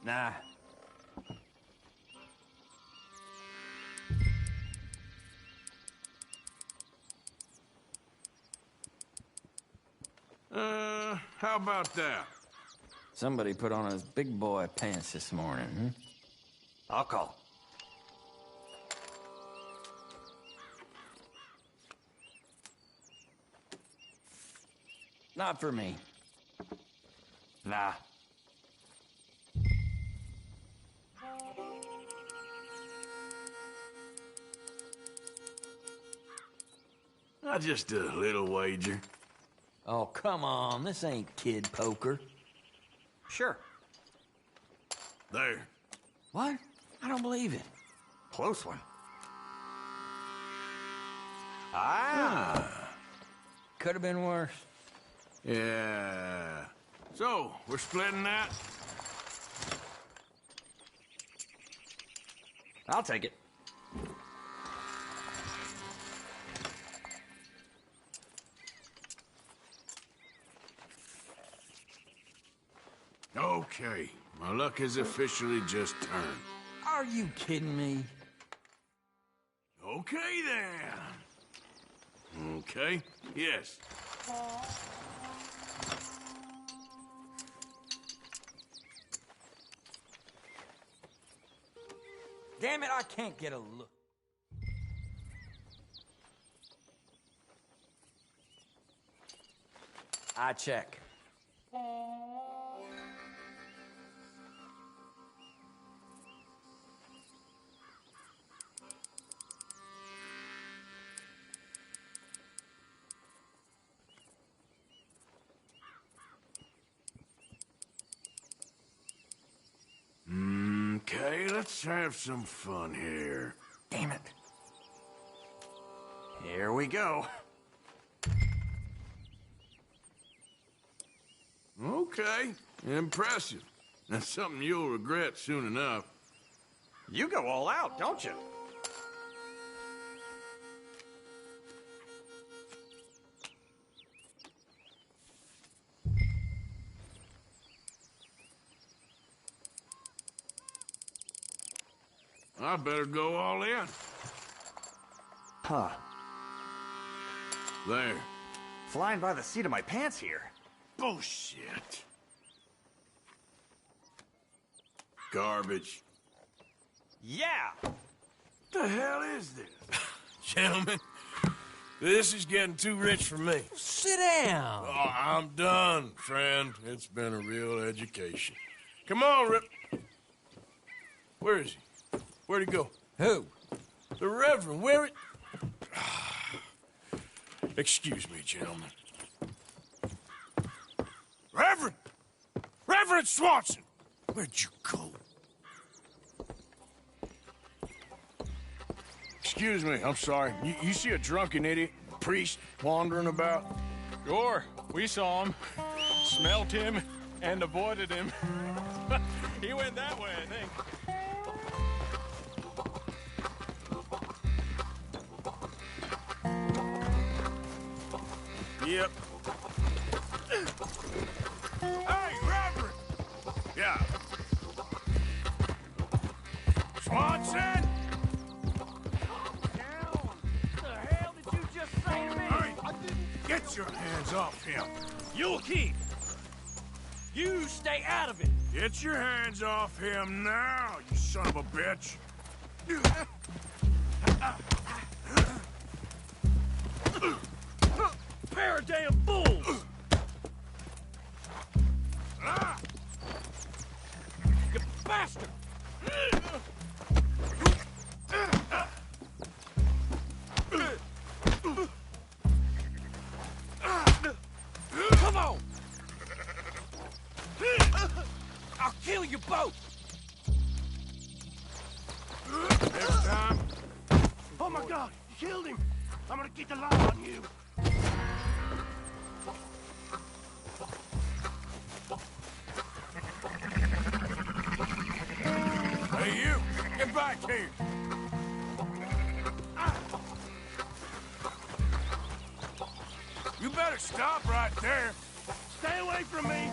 Nah. How about that? Somebody put on his big boy pants this morning, hmm? I'll call. Not for me. Nah. Just a little wager. Oh, come on. This ain't kid poker. Sure. There. What? I don't believe it. Close one. Ah! Could have been worse. Yeah. So, we're splitting that? I'll take it. Okay, my luck has officially just turned. Are you kidding me? Okay, then. Okay, yes. Damn it, I can't get a look. I check. Okay, let's have some fun here. Damn it. Here we go. Okay, impressive. That's something you'll regret soon enough. You go all out, don't you? I better go all in. Huh. There. Flying by the seat of my pants here. Bullshit. Garbage. Yeah! What the hell is this? Gentlemen, this is getting too rich for me. Sit down. Oh, I'm done, friend. It's been a real education. Come on, Rip. Where is he? Where'd he go? Who? The Reverend. Where it? Excuse me, gentlemen. Reverend! Reverend Swanson! Where'd you go? Excuse me, I'm sorry. You see a drunken idiot, priest, wandering about? Sure, we saw him, smelt him, and avoided him. He went that way, I think. Yep. Hey, Reverend! Yeah. Swanson! The hell did you just say to me? Hey, get your hands off him. You'll keep. You stay out of it. Get your hands off him now, you son of a bitch. Pair of damn fools. You bastard. Come on. I'll kill you both. Next time. Oh my God, you killed him. I'm gonna get the law on you. Hey, you! Get back here! You better stop right there. Stay away from me.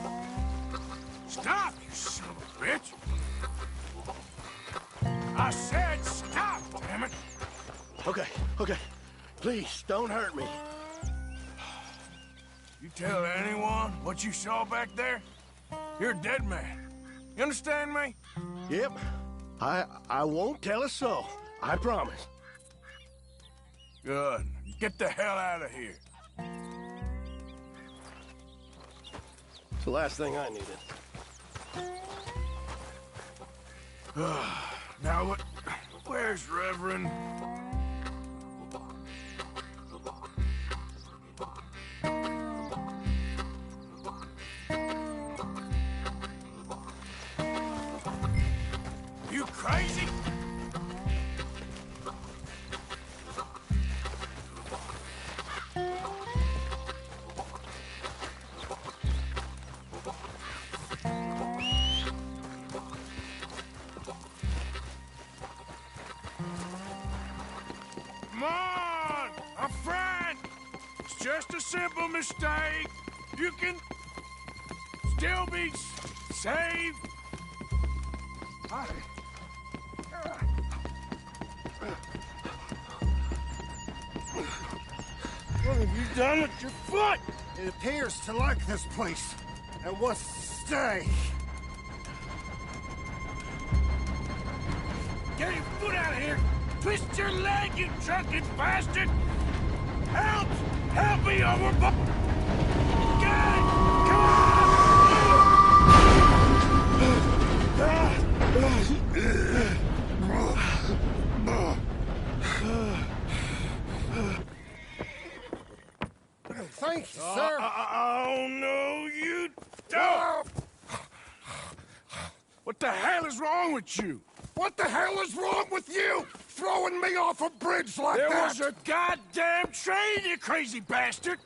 Stop, you son of a bitch! I said stop, damn it! Okay. Please, don't hurt me. You tell anyone what you saw back there, you're a dead man. You understand me? Yep. I won't tell a soul. I promise. Good. Get the hell out of here. It's the last thing I needed. Now what? Where's Reverend? You crazy? Come on! A friend! It's just a simple mistake. You can still be Save! What have you done with your foot? It appears to like this place and wants to stay. Get your foot out of here! Twist your leg, you drunken bastard! Help! Help me overboard! Get it! Come Thank you, sir. Oh, no, you don't! What the hell is wrong with you? What the hell is wrong with you? Throwing me off a bridge like that? There was a goddamn train, you crazy bastard!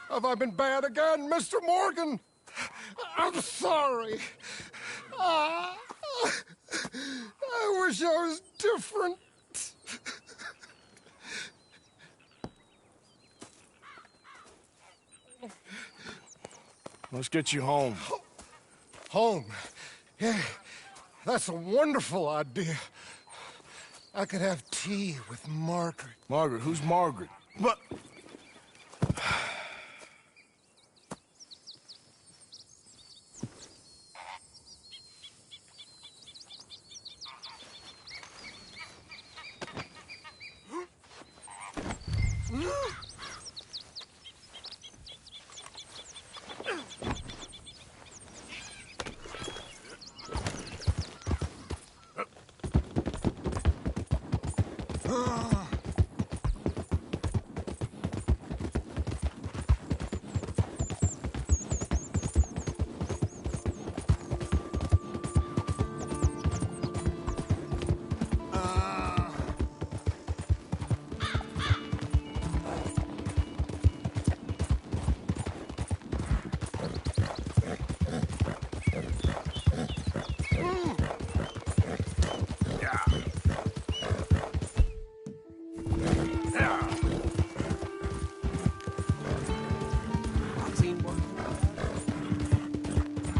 Have I been bad again, Mr. Morgan? I'm sorry. I wish I was different. Let's get you home. Home? Yeah, that's a wonderful idea. I could have tea with Margaret. Margaret? Who's Margaret? What?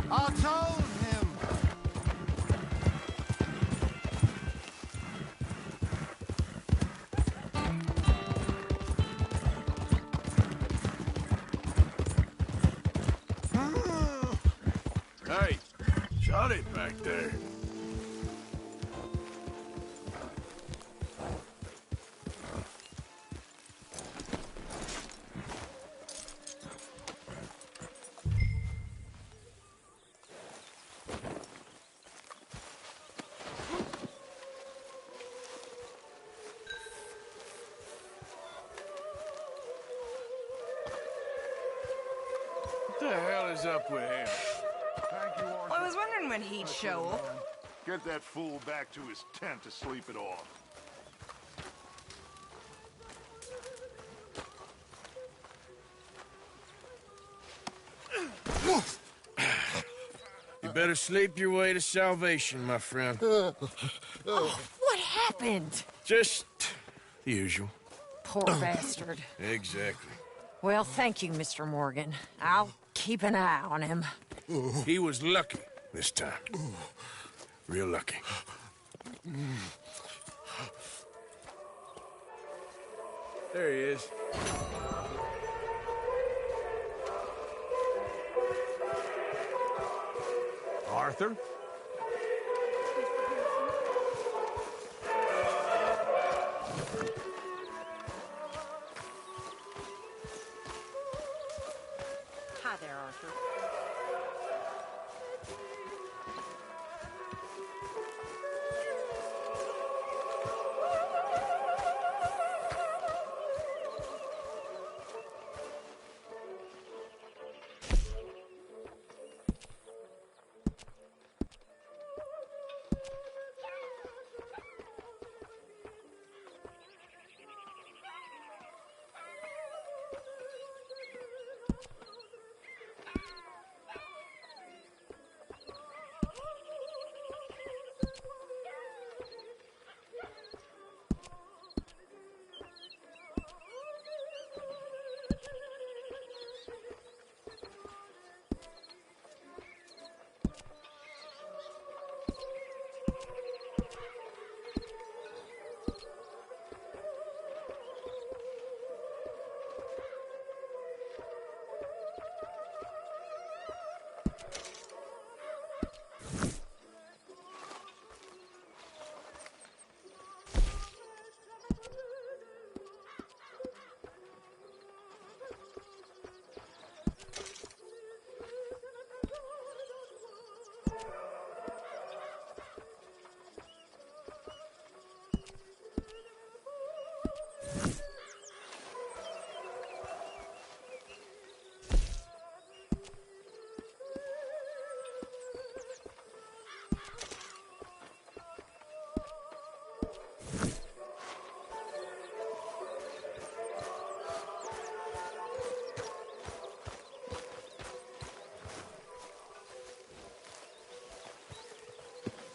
I told him. Hey, shut it back there. What the hell is up with him? Thank you, Arthur. Well, I was wondering when he'd show up. Get that fool back to his tent to sleep it off. You better sleep your way to salvation, my friend. Oh, what happened? Just the usual. Poor bastard. Exactly. Well, thank you, Mr. Morgan. I'll keep an eye on him. He was lucky this time. Real lucky. There he is. Arthur? Hi there, Arthur.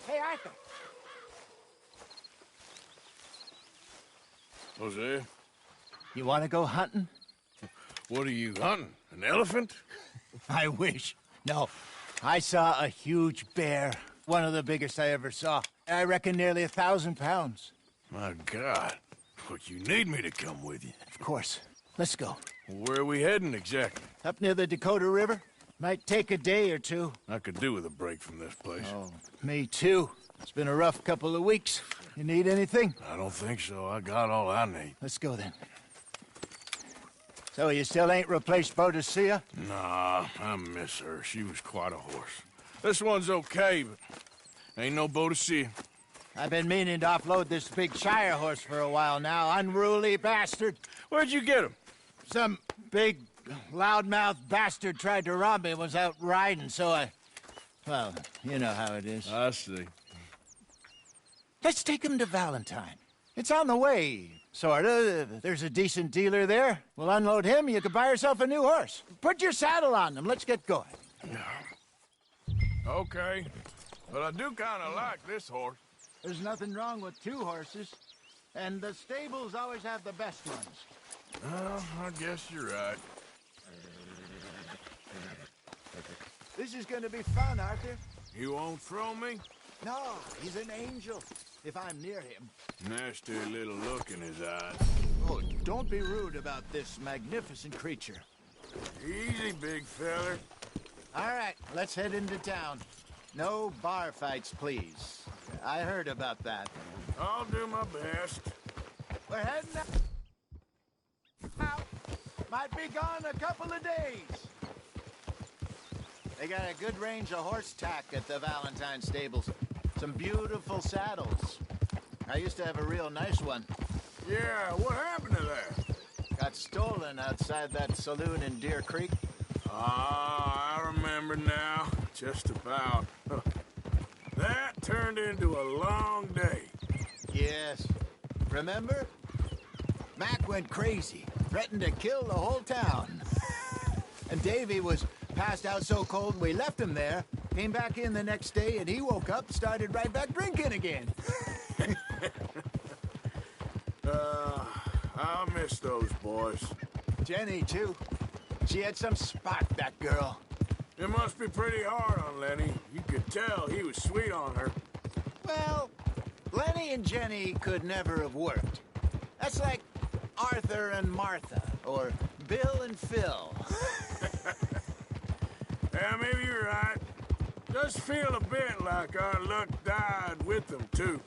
Hey, Arthur. Jose? You want to go hunting? What are you hunting? An elephant? I wish. No. I saw a huge bear. One of the biggest I ever saw. I reckon nearly 1,000 pounds. My God. Look, you need me to come with you. Of course. Let's go. Where are we heading exactly? Up near the Dakota River. Might take a day or two. I could do with a break from this place. Oh, me too. It's been a rough couple of weeks. You need anything? I don't think so. I got all I need. Let's go then. So you still ain't replaced Boadicea? Nah, I miss her. She was quite a horse. This one's okay, but ain't no Boadicea. I've been meaning to offload this big Shire horse for a while now. Unruly bastard. Where'd you get him? Some big, loudmouth bastard tried to rob me and was out riding, so I... Well, you know how it is. I see. Let's take him to Valentine. It's on the way, sorta. There's a decent dealer there. We'll unload him, you can buy yourself a new horse. Put your saddle on them, let's get going. Okay, but I do kind of like this horse. There's nothing wrong with two horses, and the stables always have the best ones. Well, I guess you're right. This is gonna be fun, Arthur. You won't throw me? No, he's an angel, if I'm near him. Nasty little look in his eyes. Oh, don't be rude about this magnificent creature. Easy, big feller. All right, let's head into town. No bar fights, please. I heard about that. I'll do my best. We're heading out. Might be gone a couple of days. They got a good range of horse tack at the Valentine stables. Some beautiful saddles. I used to have a real nice one. Yeah, what happened to that? Got stolen outside that saloon in Deer Creek. Ah, I remember now. Just about. That turned into a long day. Yes. Remember? Mac went crazy, threatened to kill the whole town. And Davy was passed out so cold we left him there, came back in the next day, and he woke up, started right back drinking again. I'll miss those boys. Jenny, too. She had some spark, that girl. It must be pretty hard on Lenny. You could tell he was sweet on her. Well, Lenny and Jenny could never have worked. That's like Arthur and Martha, or Bill and Phil. Yeah, maybe you're right. Does feel a bit like our luck died with them, too.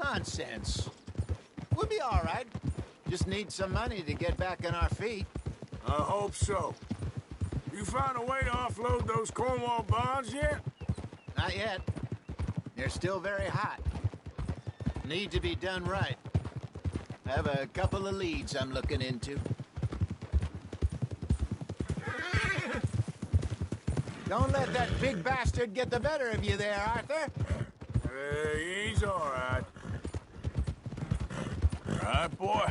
Nonsense. We'll be all right. Just need some money to get back on our feet. I hope so. You found a way to offload those Cornwall bonds yet? Not yet. They're still very hot. Need to be done right. I have a couple of leads I'm looking into. Don't let that big bastard get the better of you there, Arthur. He's all right. Right, boy?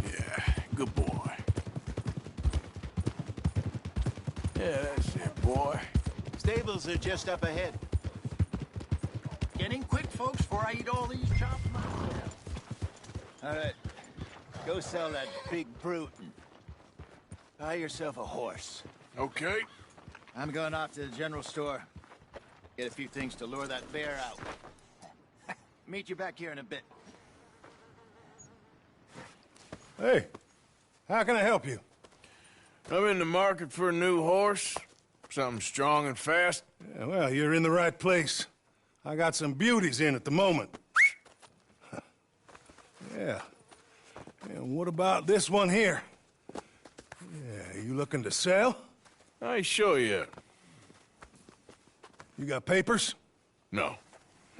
Yeah, good boy. Yeah, that's it, boy. Stables are just up ahead. Getting quick, folks, before I eat all these chops myself. All right. Go sell that big brute and buy yourself a horse. Okay. I'm going off to the general store. Get a few things to lure that bear out. Meet you back here in a bit. Hey, how can I help you? I'm in the market for a new horse. Something strong and fast. Yeah, well, you're in the right place. I got some beauties in at the moment. Yeah. And what about this one here? Yeah, you looking to sell? I ain't sure yet. You got papers? No.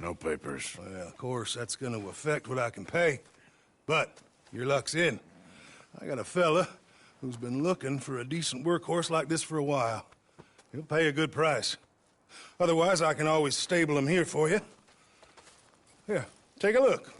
No papers. Well, of course, that's gonna affect what I can pay. But your luck's in. I got a fella who's been looking for a decent workhorse like this for a while. He'll pay a good price. Otherwise, I can always stable him here for you. Here, take a look.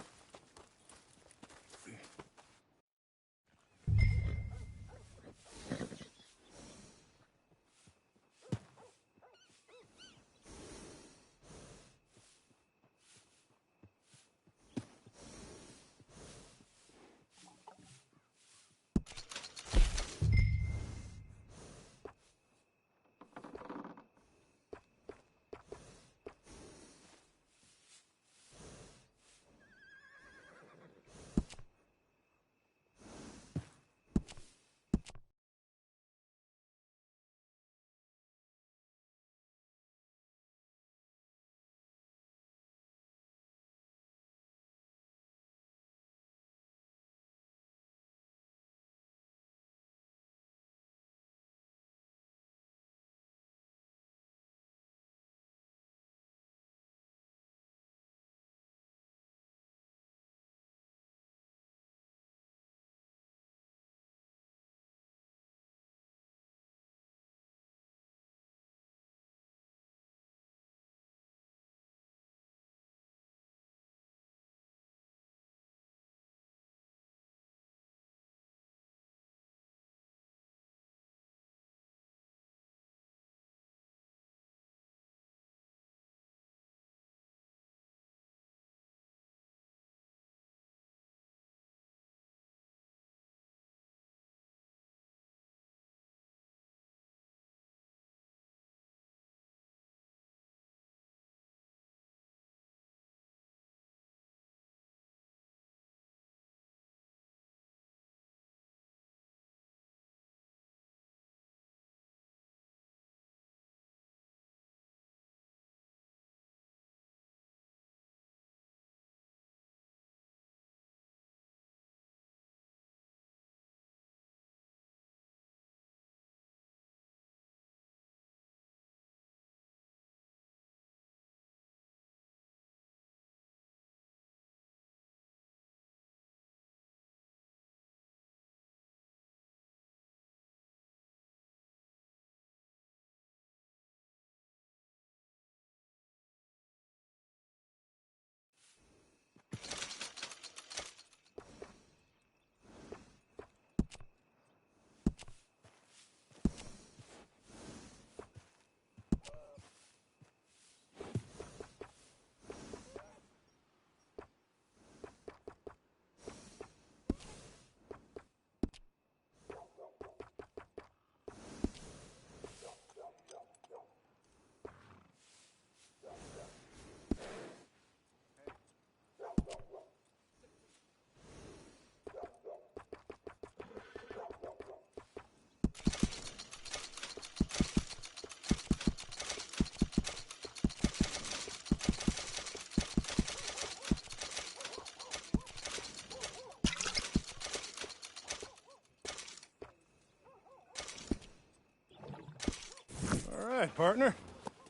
right, partner.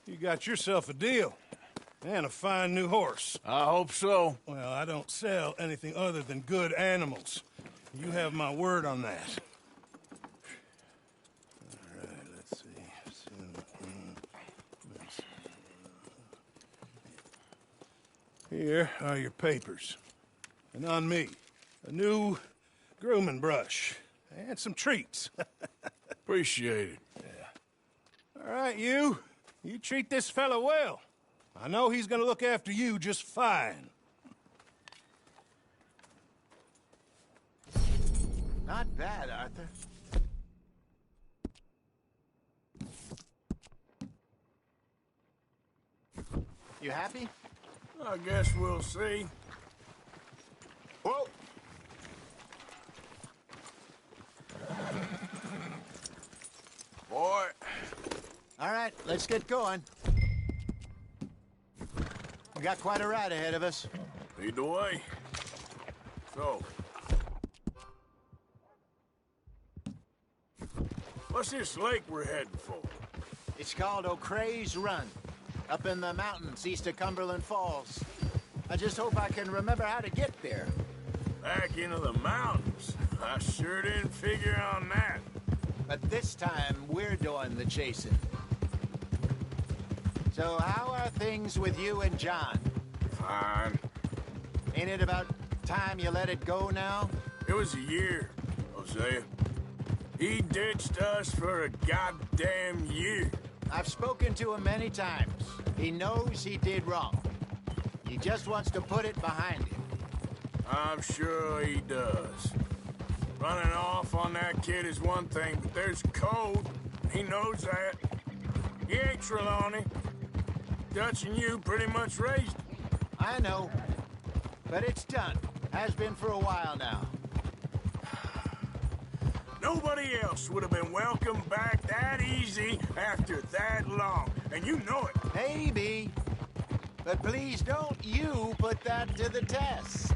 You got yourself a deal. And a fine new horse. I hope so. Well, I don't sell anything other than good animals. You have my word on that. All right, let's see. Here are your papers. And on me, a new grooming brush. And some treats. Appreciate it. Yeah. All right, you. You treat this fella well. I know he's gonna look after you just fine. Not bad, Arthur. You happy? I guess we'll see. Whoa! All right, let's get going. We got quite a ride ahead of us. Lead the way. So, what's this lake we're heading for? It's called O'Creagh's Run, up in the mountains east of Cumberland Falls. I just hope I can remember how to get there. Back into the mountains? I sure didn't figure on that. But this time, we're doing the chasing. So how are things with you and John? Fine. Ain't it about time you let it go now? It was a year, Hosea. He ditched us for a goddamn year. I've spoken to him many times. He knows he did wrong. He just wants to put it behind him. I'm sure he does. Running off on that kid is one thing, but there's code. He knows that. He ain't Trelawney. Dutch and you pretty much raised him. I know. But it's done. Has been for a while now. Nobody else would have been welcomed back that easy after that long. And you know it. Maybe. But please don't you put that to the test.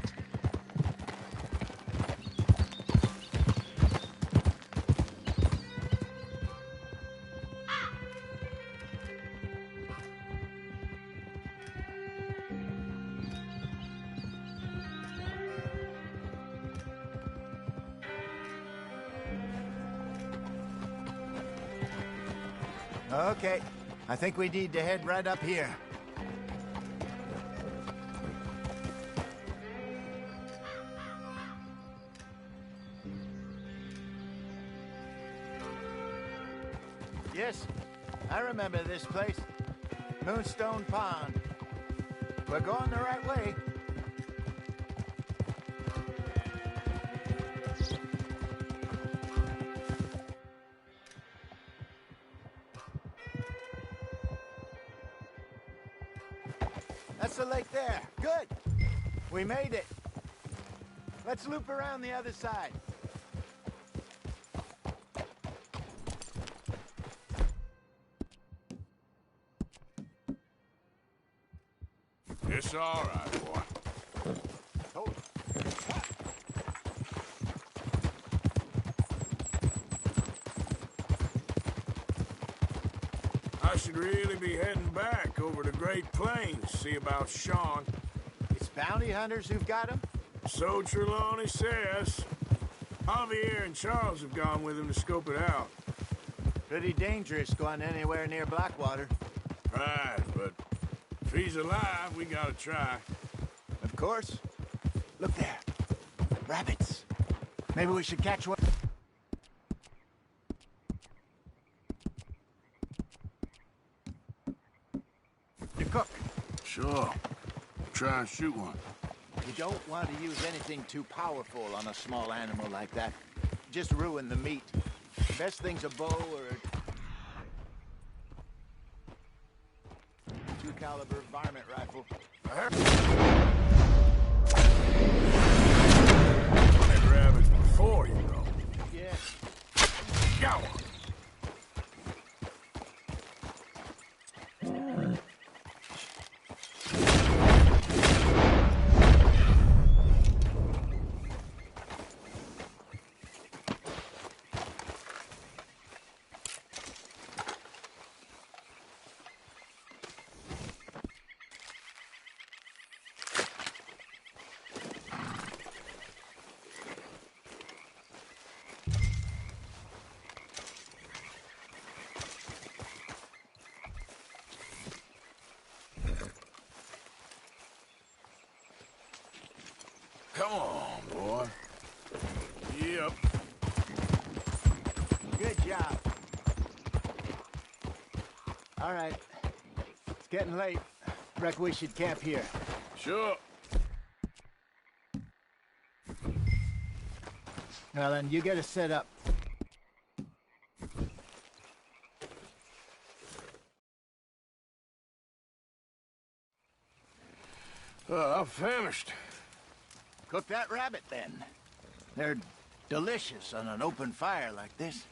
Okay, I think we need to head right up here. Yes, I remember this place. Moonstone Pond. We're going the right way. That's the lake there. Good. We made it. Let's loop around the other side. It's all right, boy. Hold it. I should really be heading back over the Great Plains, see about Sean. It's bounty hunters who've got him? So Trelawney says. Javier and Charles have gone with him to scope it out. Pretty dangerous going anywhere near Blackwater. Right, but if he's alive, we gotta try. Of course. Look there. Rabbits. Maybe we should catch one. You cook. Sure. Try and shoot one. You don't want to use anything too powerful on a small animal like that. Just ruin the meat. Best thing's a bow or a 2-caliber varmint rifle. I'd rabbits before, you know. Yeah. Got one. Come on, boy. Yep. Good job. All right. It's getting late. Reckon we should camp here. Sure. Well, then, you get us set up. I'm famished. Cook that rabbit, then. They're delicious on an open fire like this.